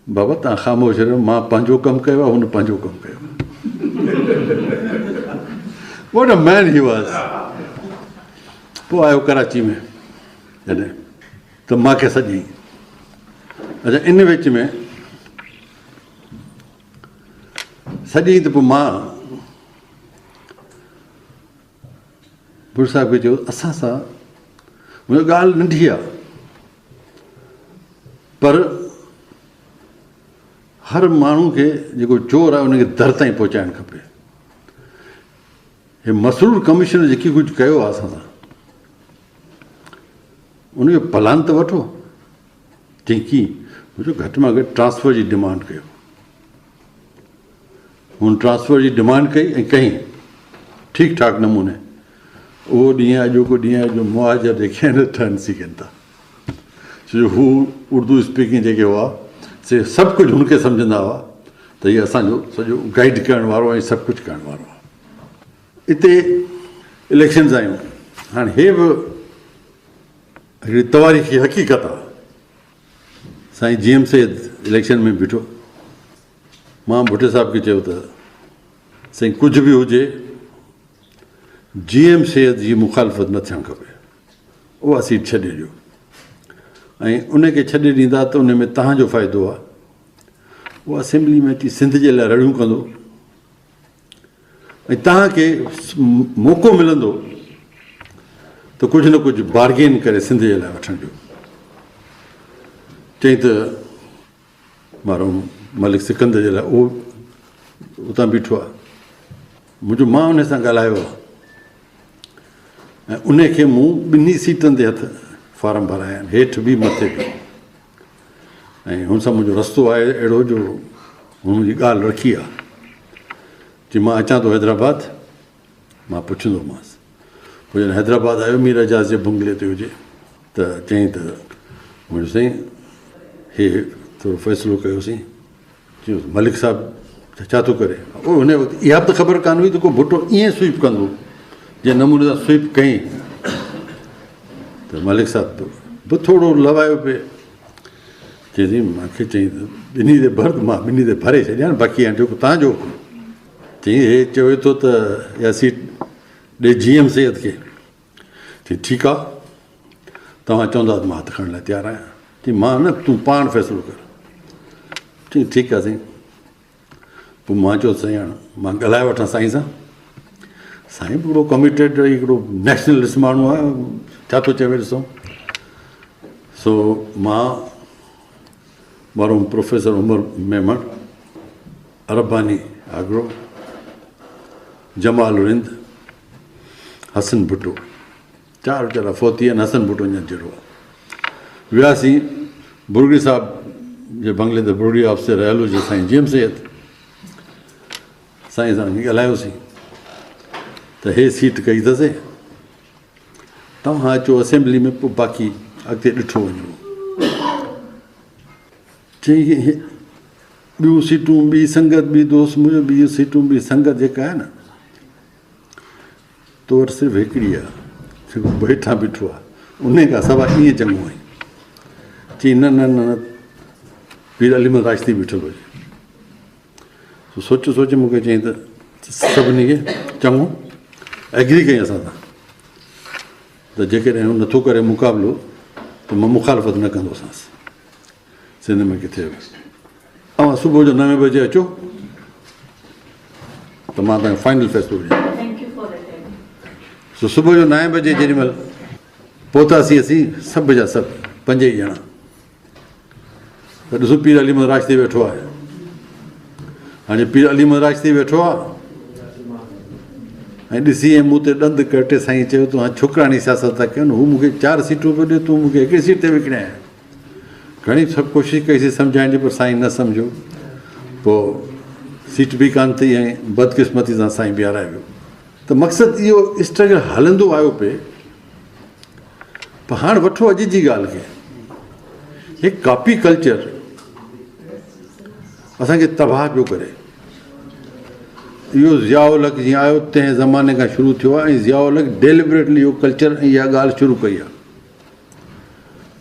बाबा तव्हां ख़ामोश रहियो, मां पंहिंजो कमु कयो आहे, हुन पंहिंजो कमु कयो। What a man he was. पोइ आयो कराची में जॾहिं त मूंखे सॼी। अच्छा, इन विच में सॼी त पोइ मां भुट साहिब खे चयो असां सां मुंहिंजो ॻाल्हि नंढी आहे, पर हर माण्हू खे जेको चोर आहे उनखे दर ताईं पहुचाइणु खपे। हे मसरूर कमिशन जेकी कुझु कयो आहे असां सां, उनजो प्लान त वठो। चई कीअं? मुंहिंजो घटि में घटि ट्रांसफर जी डिमांड कयो। हुन ट्रांसफर जी डिमांड कई ऐं कई ठीकु ठाक नमूने। उहो ॾींहुं अॼोको ॾींहुं जो मुआवजा जेके आहिनि ठहनि सघनि था, छो जो हू उर्दू स्पीकिंग जेके हुआ से सभु कुझु हुनखे सम्झंदा हुआ त हीअ असांजो सॼो गाइड करण वारो ऐं सभु कुझु करण वारो आहे। हिते इलेक्शन्स आहियूं। हाणे हे बि हिकिड़ी तवारीख़ी हक़ीक़त आहे। साईं GM सैद इलेक्शन में बीठो, मां भुटे साहिब खे चयो त साईं कुझु बि हुजे GM सिहत जी मुखालफ़त न थियणु खपे, उहा सीट छॾे ॾियो ऐं उनखे छॾे ॾींदा त उन में तव्हांजो फ़ाइदो आहे। उहा असेंबली में अची सिंध जे लाइ रड़ियूं कंदो ऐं तव्हांखे मौक़ो मिलंदो त कुझु न कुझु बार्गेन करे सिंध जे लाइ वठण जो। चई त मारो मलिक सिकंदर जे लाइ उहो उतां बीठो आहे, मुंहिंजो मां उन सां ॻाल्हायो आहे ऐं उनखे मूं ॿिन्ही सीटनि ते हथ फार्म भराया आहिनि, हेठि बि मथे बि, ऐं हुन सां मुंहिंजो रस्तो आहे अहिड़ो जो हुन मुंहिंजी ॻाल्हि रखी आहे। चई मां अचां थो हैदराबाद, मां पुछंदोमांसि। पोइ जॾहिं हैदराबाद आयो मीर एजाज़ जे बंगले ते हुजे त चई त मुंहिंजो साईं हे थोरो फ़ैसिलो कयोसीं। चयो मलिक साहिबु छा थो करे? उहो हुन वक़्तु इहा बि त ख़बर कान हुई त को भुटो ईअं स्वीप कंदो जंहिं नमूने सां स्वीप कयईं त मलिक साहिबु बि थोरो लवायो पिए। चई मूंखे चई त ॿिन्ही ते भर, मां ॿिन्ही ते भरे छॾियां, बाक़ी हाणे जेको तव्हांजो। चई हे चवे थो त इहा सीट ॾे GM सिहत खे। चई ठीकु आहे, तव्हां चवंदा त मां हथु खणण लाइ तयारु आहियां। चई मां न, तूं पाण फ़ैसिलो कर। चई ठीकु आहे साईं। पोइ मां चयो साईं हाणे मां ॻाल्हाए वठां साईं सां। साईं बि हिकिड़ो कमिटेड हिकिड़ो नेशनलिस्ट माण्हू आहे, छा थो चवे ॾिसो। सो मां मरहूम प्रोफेसर उमर मेमण, अरबानी आगरो, जमाल रिंद, हसन भुट्टो, चार वीचारा फोती आहिनि, हसन भुट्टो अञा जहिड़ो आहे। वियासीं बुर्गी साहिब जे बंगले ते, बुर्गी ऑफिसर रहियल हुजे साईं GM सिहत। साईं सां ॻाल्हायोसीं त हे सीट कई अथसि, तव्हां अचो असेंबली में, पोइ बाक़ी अॻिते ॾिठो वञो। चई ॿियूं सीटूं, ॿी संगत, ॿी दोस्त मुंहिंजो, ॿी सीटूं, ॿी संगत जेका आहे न, तो वटि सिर्फ़ु हिकिड़ी आहे जेको वेठां बीठो आहे, उन खां सवाइ ईअं चङो आहे। चई न न न पीर अलीमद राशदी बीठल हुजे। सोचे मूंखे चई त सभिनी खे चङो एग्री कई असां सां त जेकॾहिं हू नथो करे मुक़ाबिलो त मां मुखालफ़त न कंदोसांसि। सिंध में किथे बि तव्हां सुबुह जो 9 बजे अचो त मां तव्हांजो फाइनल फ़ैसिलो ॾियां। सो सुबुह जो 9 बजे जेॾीमहिल पहुतासीं असीं सभु जा सभु 5 ई ॼणा, त ॾिसो पीर अलीमद राशदी वेठो आहे। हाणे पीर अलीमद राशदी वेठो आहे ऐं ॾिसी ऐं मूं ते ॾंद कटे साईं चयो तूं हाणे छोकिराणी सियासत था कनि, हू मूंखे 4 सीटूं पियो ॾिए, तूं मूंखे हिकिड़ी सीट ते विकिणे। घणी सभु कोशिशि कईसीं सम्झाइण जी, पर साईं न सम्झो। पोइ सीट बि कान थी ऐं बदकिस्मती सां साईं बीहाराए वियो। त मक़सदु इहो स्ट्रगल हलंदो आयो पिए। पर हाणे वठो अॼु जी ॻाल्हि खे, हिकु कॉपी कल्चर असांखे तबाह पियो करे। इहो ज़िया-उल-हक़ जीअं आयो तंहिं ज़माने खां शुरू थियो आहे ऐं ज़िया-उल-हक़ डेलिबरेटली इहो कल्चर ऐं इहा ॻाल्हि शुरू कई आहे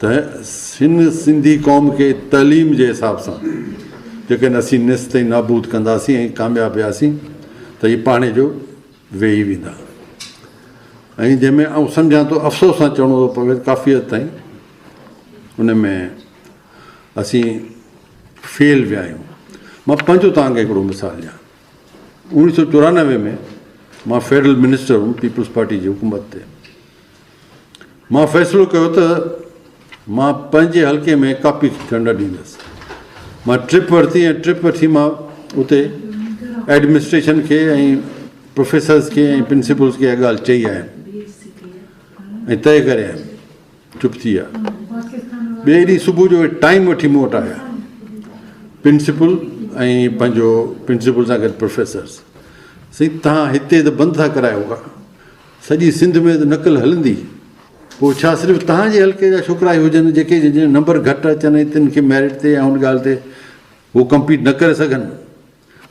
त सिंधी क़ौम खे तइलीम जे हिसाब सां जेकॾहिं असीं निस ताईं नाबूद कंदासीं ऐं कामयाबु वियासीं त हीअ पाणे जो वेही वेंदा। ऐं जंहिंमें आउं सम्झां थो, अफ़सोस सां चवणो थो पवे काफ़ी हद ताईं उन में असीं फेल विया आहियूं। मां पंहिंजो तव्हांखे हिकिड़ो मिसाल ॾियां। 1994 में मां फेडरल मिनिस्टर हुउमि पीपल्स पार्टी जी हुकूमत ते। मां फ़ैसिलो कयो त मां पंहिंजे हल्के में कापी थियणु न ॾींदुसि। मां ट्रिप वरिती ऐं ट्रिप वठी मां उते एडमिनिस्ट्रेशन खे ऐं प्रोफेसर्स खे ऐं प्रिंसिपल्स खे इहा ॻाल्हि चई आयमि ऐं तय करे आयमि। चुप थी विया। ॿिए ॾींहुं सुबुह जो टाइम वठी मूं वटि आया प्रिंसिपल ऐं पंहिंजो प्रिंसिपल सां गॾु प्रोफेसर्स। साईं तव्हां हिते त बंदि था करायो, सॼी सिंध में त नकल हलंदी, पोइ छा सिर्फ़ु तव्हांजे हल्के जा छोकिरा ई हुजनि जेके जंहिंजे नंबर घटि अचनि तिन खे मेरिट ते ऐं हुन ॻाल्हि ते उहो कम्पीट न करे सघनि?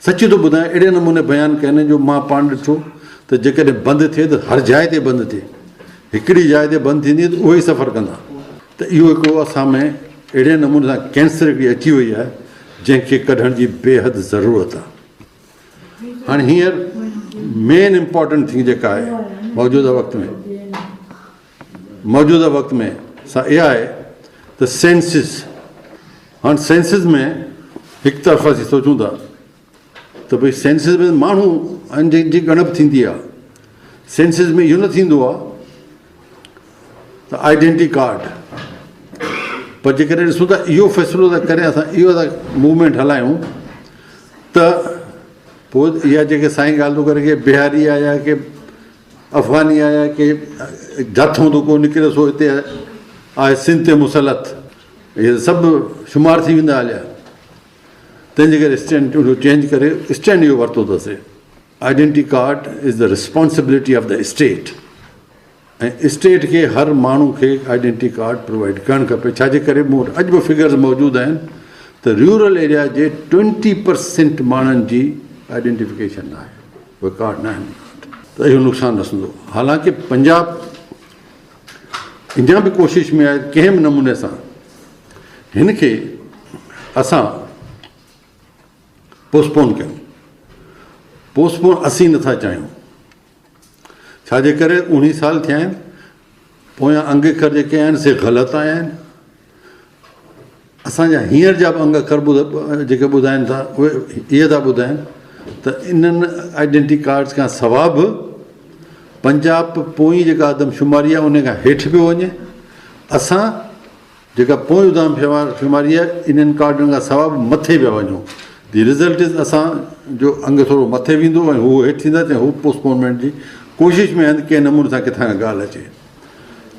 सच थो ॿुधायां, अहिड़े नमूने बयानु कयनि जो मां पाण ॾिठो त जेकॾहिं बंदि थिए त हर जाइ ते बंदि थिए। हिकिड़ी जाइ ते बंदि थींदी त उहे ई सफ़र कंदा। त इहो हिकिड़ो असां में अहिड़े नमूने सां कैंसर हिकिड़ी अची वई आहे जंहिंखे कढण जी बेहद ज़रूरत आहे। हाणे हींअर मेन इम्पॉर्टेंट थिंग जेका आहे मौजूदा वक़्त में सा इहा आहे त सेंसिस। हाणे सेंसिस में हिकु तरफ़ा असीं सोचूं था त भई सेंसिस में माण्हू जंहिंजी ॻणप थींदी आहे, सेंसिस में इहो न थींदो आहे त आइडेंटिटी कार्ड। पर जेकॾहिं ॾिसूं था इहो फ़ैसिलो था करे असां इहो था मूवमेंट हलायूं त पोइ इहा जेके साईं ॻाल्हि थो करे की बिहारी आहे या की अफ़गानी आहे या की जाथों थो को निकिरे सो हिते आहे सिंध ते मुसलत, इहे सभु शुमार थी वेंदा हलिया। तंहिंजे करे स्टैंड चेंज करे स्टैंड इहो वरितो अथसि, identity card is the responsibility of the state. ऐं स्टेट खे हर माण्हू खे आइडेंटिटी कार्ड प्रोवाइड करणु खपे। छाजे करे मूं वटि अॼु बि फिगर्स मौजूदु आहिनि त रूरल एरिया जे 20% माण्हुनि जी आइडेंटिफिकेशन न आहे, उहे कार्ड न आहिनि, त इहो नुक़सानु रसंदो। हालांकि पंजाब अञा बि कोशिशि में आहे कंहिं बि नमूने सां हिन खे असां पोस्टपोन कयूं। पोस्टपोन असीं नथा चाहियूं, छाजे करे 19 साल थिया आहिनि, पोयां अंग अखर जेके आहिनि से ग़लति आया आहिनि। असांजा हींअर जा बि अंग अखर जेके ॿुधाइनि था उहे इहे था ॿुधाइनि त इन्हनि आइडेंटिटी कार्ड्स खां सवाइ बि पंजाब पोइ जेका आदमशुमारी आहे उन खां हेठि पियो वञे। असां जेका पोइ आदमशुमारी आहे इन्हनि कार्डनि खां सवाइ बि मथे पिया वञूं। दि रिज़ल्ट इज़ असांजो अंग थोरो मथे वेंदो ऐं हू हेठि थींदा त हू पोस्टपोनमेंट जी कोशिशि में आहिनि कंहिं नमूने सां किथां खां ॻाल्हि अचे।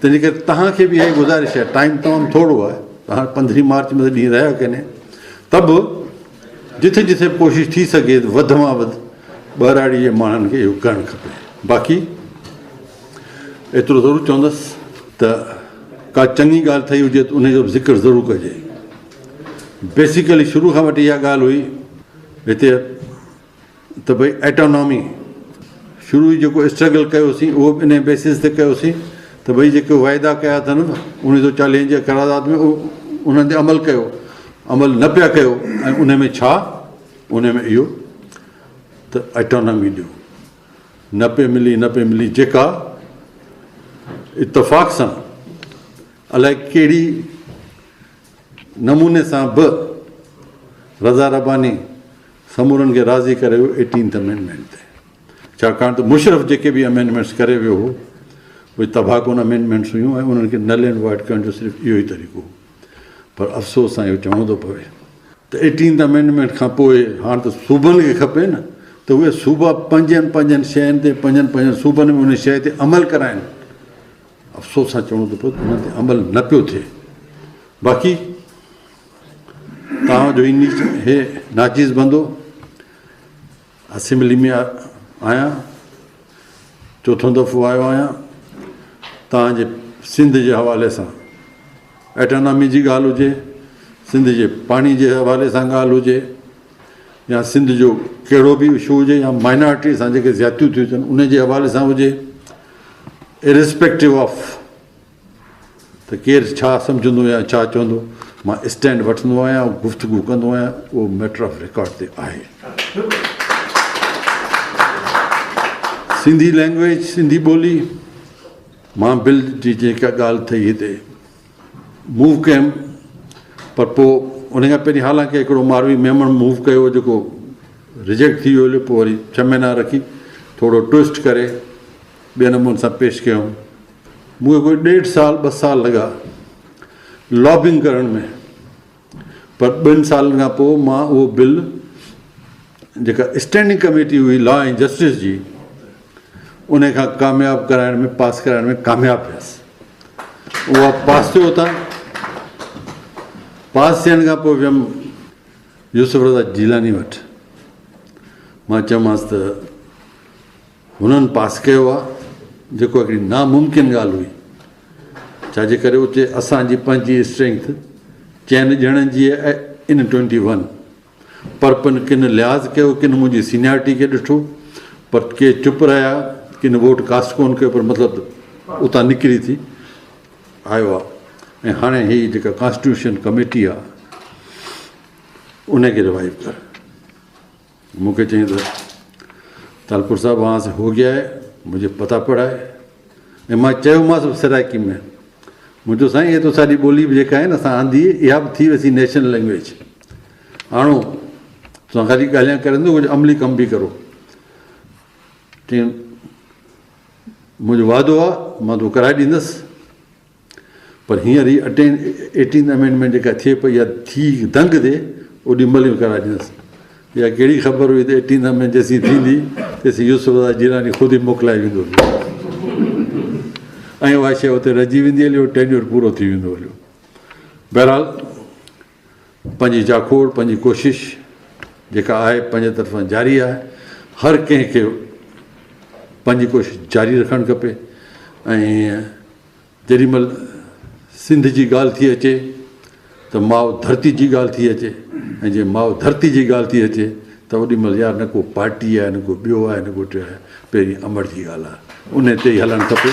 तंहिंजे करे तव्हांखे बि इहा ई गुज़ारिश आहे, टाइम तमामु थोरो आहे, तव्हां 15 मार्च में ॾींहुं रहिया कने, त बि जिथे जिथे कोशिशि थी सघे वधि मां वधि ॿराड़ी जे माण्हुनि खे इहो करणु खपे। बाक़ी एतिरो ज़रूरु चवंदुसि त का चङी ॻाल्हि ठही हुजे त उनजो बि ज़िक्र ज़रूरु कजे। बेसिकली शुरू खां वठी इहा ॻाल्हि हुई हिते त भई एटोनॉमी शुरू ई जेको स्ट्रगल कयोसीं उहो बि इन बेसिस ते कयोसीं त भई जेके वाइदा कया अथनि 1940 जे करारदाद में उन्हनि ते अमल कयो, अमल न पिया कयो ऐं उन में छा, उन में इहो त एटोनॉमी ॾियो न पे मिली जेका इतफ़ाक़ सां अलाए कहिड़ी नमूने सां बि रज़ा रबानी समूरनि खे राज़ी करे वियो 18th अमेंडमेंट ते। छाकाणि त मुशरफ जेके बि अमेंडमेंट्स करे वियो हो उहे तबाहकुन अमेंडमेंट्स हुयूं ऐं उन्हनि खे नल एंड वॉइड करण जो सिर्फ़ु इहो ई तरीक़ो हो। पर अफ़सोस सां इहो चवणो थो पवे त 18th अमेंडमेंट खां पोइ हाणे त सूबनि खे खपे न त उहे सूबा पंजनि शयुनि ते पंजनि सूबनि में उन शइ ते अमल कराइनि। अफ़सोस सां चवणो थो पए त उन ते अमल न पियो थिए। बाक़ी तव्हांजो इन हे नाचीज़ बंदो असेंबली में आहियां, चोथों दफ़ो आयो आहियां। तव्हांजे सिंध जे हवाले सां एटोनॉमी जी ॻाल्हि हुजे, सिंध जे पाणी जे हवाले सां ॻाल्हि हुजे या सिंध जो कहिड़ो बि इशू हुजे या माइनॉरिटी सां जेके ज़्यादतियूं थियूं अचनि उन जे हवाले सां हुजे, इरिस्पेक्टिव ऑफ त केरु छा सम्झंदो या छा चवंदो, मां स्टैंड वठंदो आहियां, गुफ़्तगू कंदो आहियां, उहो मैटर ऑफ रिकॉर्ड ते आहे। सिंधी लैंग्वेज, सिंधी ॿोली, मां बिल जी जेका ॻाल्हि थी हिते मूव कयमि, पर पोइ उन खां पहिरीं हालांकि हिकिड़ो मारवी मेंबर मूव कयो जेको रिजेक्ट थी वियो, पोइ वरी 6 महीना रखी थोरो ट्विस्ट करे ॿिए नमूने सां पेश कयूं। मूंखे कोई 1.5 साल 2 साल लॻा लॉबिंग करण में, पर 2 सालनि खां पोइ मां उहो बिल जेका स्टैंडिंग कमेटी हुई लॉ ऐं जस्टिस जी उन खां कामयाबु कराइण में, पास कराइण में कामयाबु थियसि। उहा पास थियो हुतां। पास थियण खां पोइ वियुमि यूसुफ रज़ा जीलानी वटि। मां चयोमांसि त हुननि पास कयो आहे जेको हिकिड़ी नामुमकिन ॻाल्हि हुई, छाजे करे उते असांजी पंहिंजी स्ट्रेंथ चइनि ॼणनि जी आहे इन 21, पर किन लिहाज़ कयो, किन मुंहिंजी सीनियरिटी खे ॾिठो, पर के चुप रहिया, किन वोट कास्ट कोन कयो, पर मतिलबु उतां निकिरी थी आयो आहे। ऐं हाणे हीअ जेका कॉन्स्टिट्यूशन कमेटी आहे उनके रिवाइव कर। मूंखे चई त तालपुर साहब वहाँ से हो गया है, मुझे पता पड़ा है। ऐं मां चयोमांसि सराइकी में, मुंहिंजो साईं इहे त साडी ॿोली बि जेका आहे न असां आंधी, इहा बि थी वेंदी नेशनल लैंग्वेज। आणो तव्हां ख़ाली ॻाल्हाइण करंदो, कुझु अमली कमु बि करो। चई मुंहिंजो वाइदो आहे, मां तो कराए ॾींदुसि, पर हींअर ही 18th अमेंडमेंट जेका थिए पई आहे थी दंग ते, ओॾी महिल ई कराए ॾींदुसि। इहा कहिड़ी ख़बर हुई त 18th अमेंडमेंट जेसीं थींदी तेसीं यूसुफ जिलानी ख़ुदि ई मोकिलाए वेंदो हलियो, ऐं उहा शइ उते रहिजी वेंदी हलियो, टेन्योर पूरो थी वेंदो हलियो। बहरहाल पंहिंजी जाखोड़, पंहिंजी कोशिश जेका आहे पंहिंजे तरफ़ां जारी आहे। हर कंहिंखे पंहिंजी कोशिशि जारी रखणु खपे। ऐं जेॾीमहिल सिंध जी ॻाल्हि थी अचे त माउ धरती जी ॻाल्हि थी अचे, ऐं जे माउ धरती जी ॻाल्हि थी अचे त ओॾीमहिल यार न को पार्टी आहे, न को ॿियो आहे, न को टियों आहे, पहिरीं अमर जी ॻाल्हि आहे, उन ते ई हलणु खपे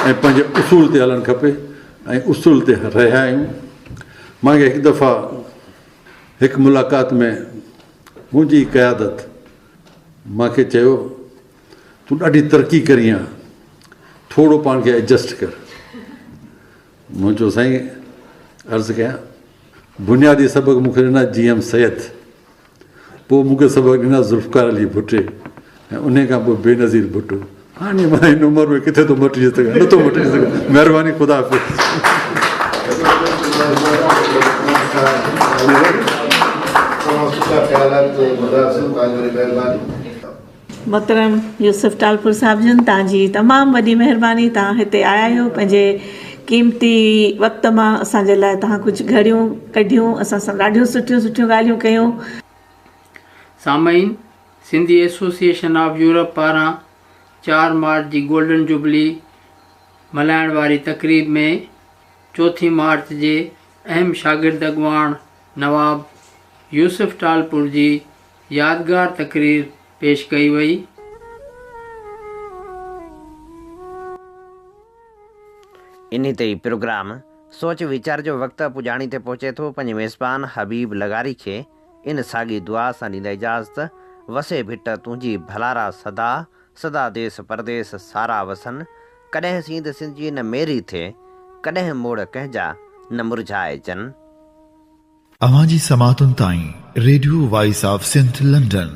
ऐं पंहिंजे उसूल ते हलणु खपे ऐं उसूल ते रहिया आहियूं। मूंखे हिकु दफ़ा हिकु मुलाक़ात में मुंहिंजी क़यादत मूंखे चयो, तूं ॾाढी तरक़ी करी आहे, थोरो पाण खे एडजस्ट कर। मुंहिंजो साईं अर्ज़ु कयां, बुनियादी सबक़ु मूंखे ॾिना GM सैयद, पोइ मूंखे सबक़ु ॾिना ज़ुल्फ़कार अली भुटे, ऐं उन खां पोइ बेनज़ीर भुट्टो। हाणे मां हिन उमिरि में किथे थो मटिजी सघां, नथो मटिजी सघां। महिरबानी, ख़ुदा हाफ़िज़। मोहतरम यूसुफ टालपुर साहिब जन, तव्हांजी तमामु वॾी महिरबानी। तव्हां हिते आया आहियो, पंहिंजे क़ीमती वक़्त मां असांजे लाइ तव्हां कुझु घड़ियूं कढियूं, असां सां ॾाढियूं सुठियूं सुठियूं ॻाल्हियूं कयूं। सामाईन, सिंधी एसोसिएशन ऑफ यूरोप पारां 4 मार्च जी गोल्डन जुबली मल्हाइण वारी तक़रीब में 4 मार्च जे अहम शागिर्द अॻवान नवाब यूसुफ टालपुर जी यादगार तक़रीर पेश कई वई। इन ते ई प्रोग्राम सोच वीचार जो वक़्तु पुॼाणी ते पहुचे थो। पंहिंजे मेज़बान हबीब लगारी खे इन साॻी दुआ सां ॾींदा इजाज़त। वसे भिट तुंहिंजी भलारा सदा, सदा देश परदेस सारा वसन। कॾहिं सींद सिंधी न मेरी थिए, कॾहिं मोड़ कंहिंजा न मुरझाए जन। अवां जी समातुनि ताईं radio voice of Sindh London.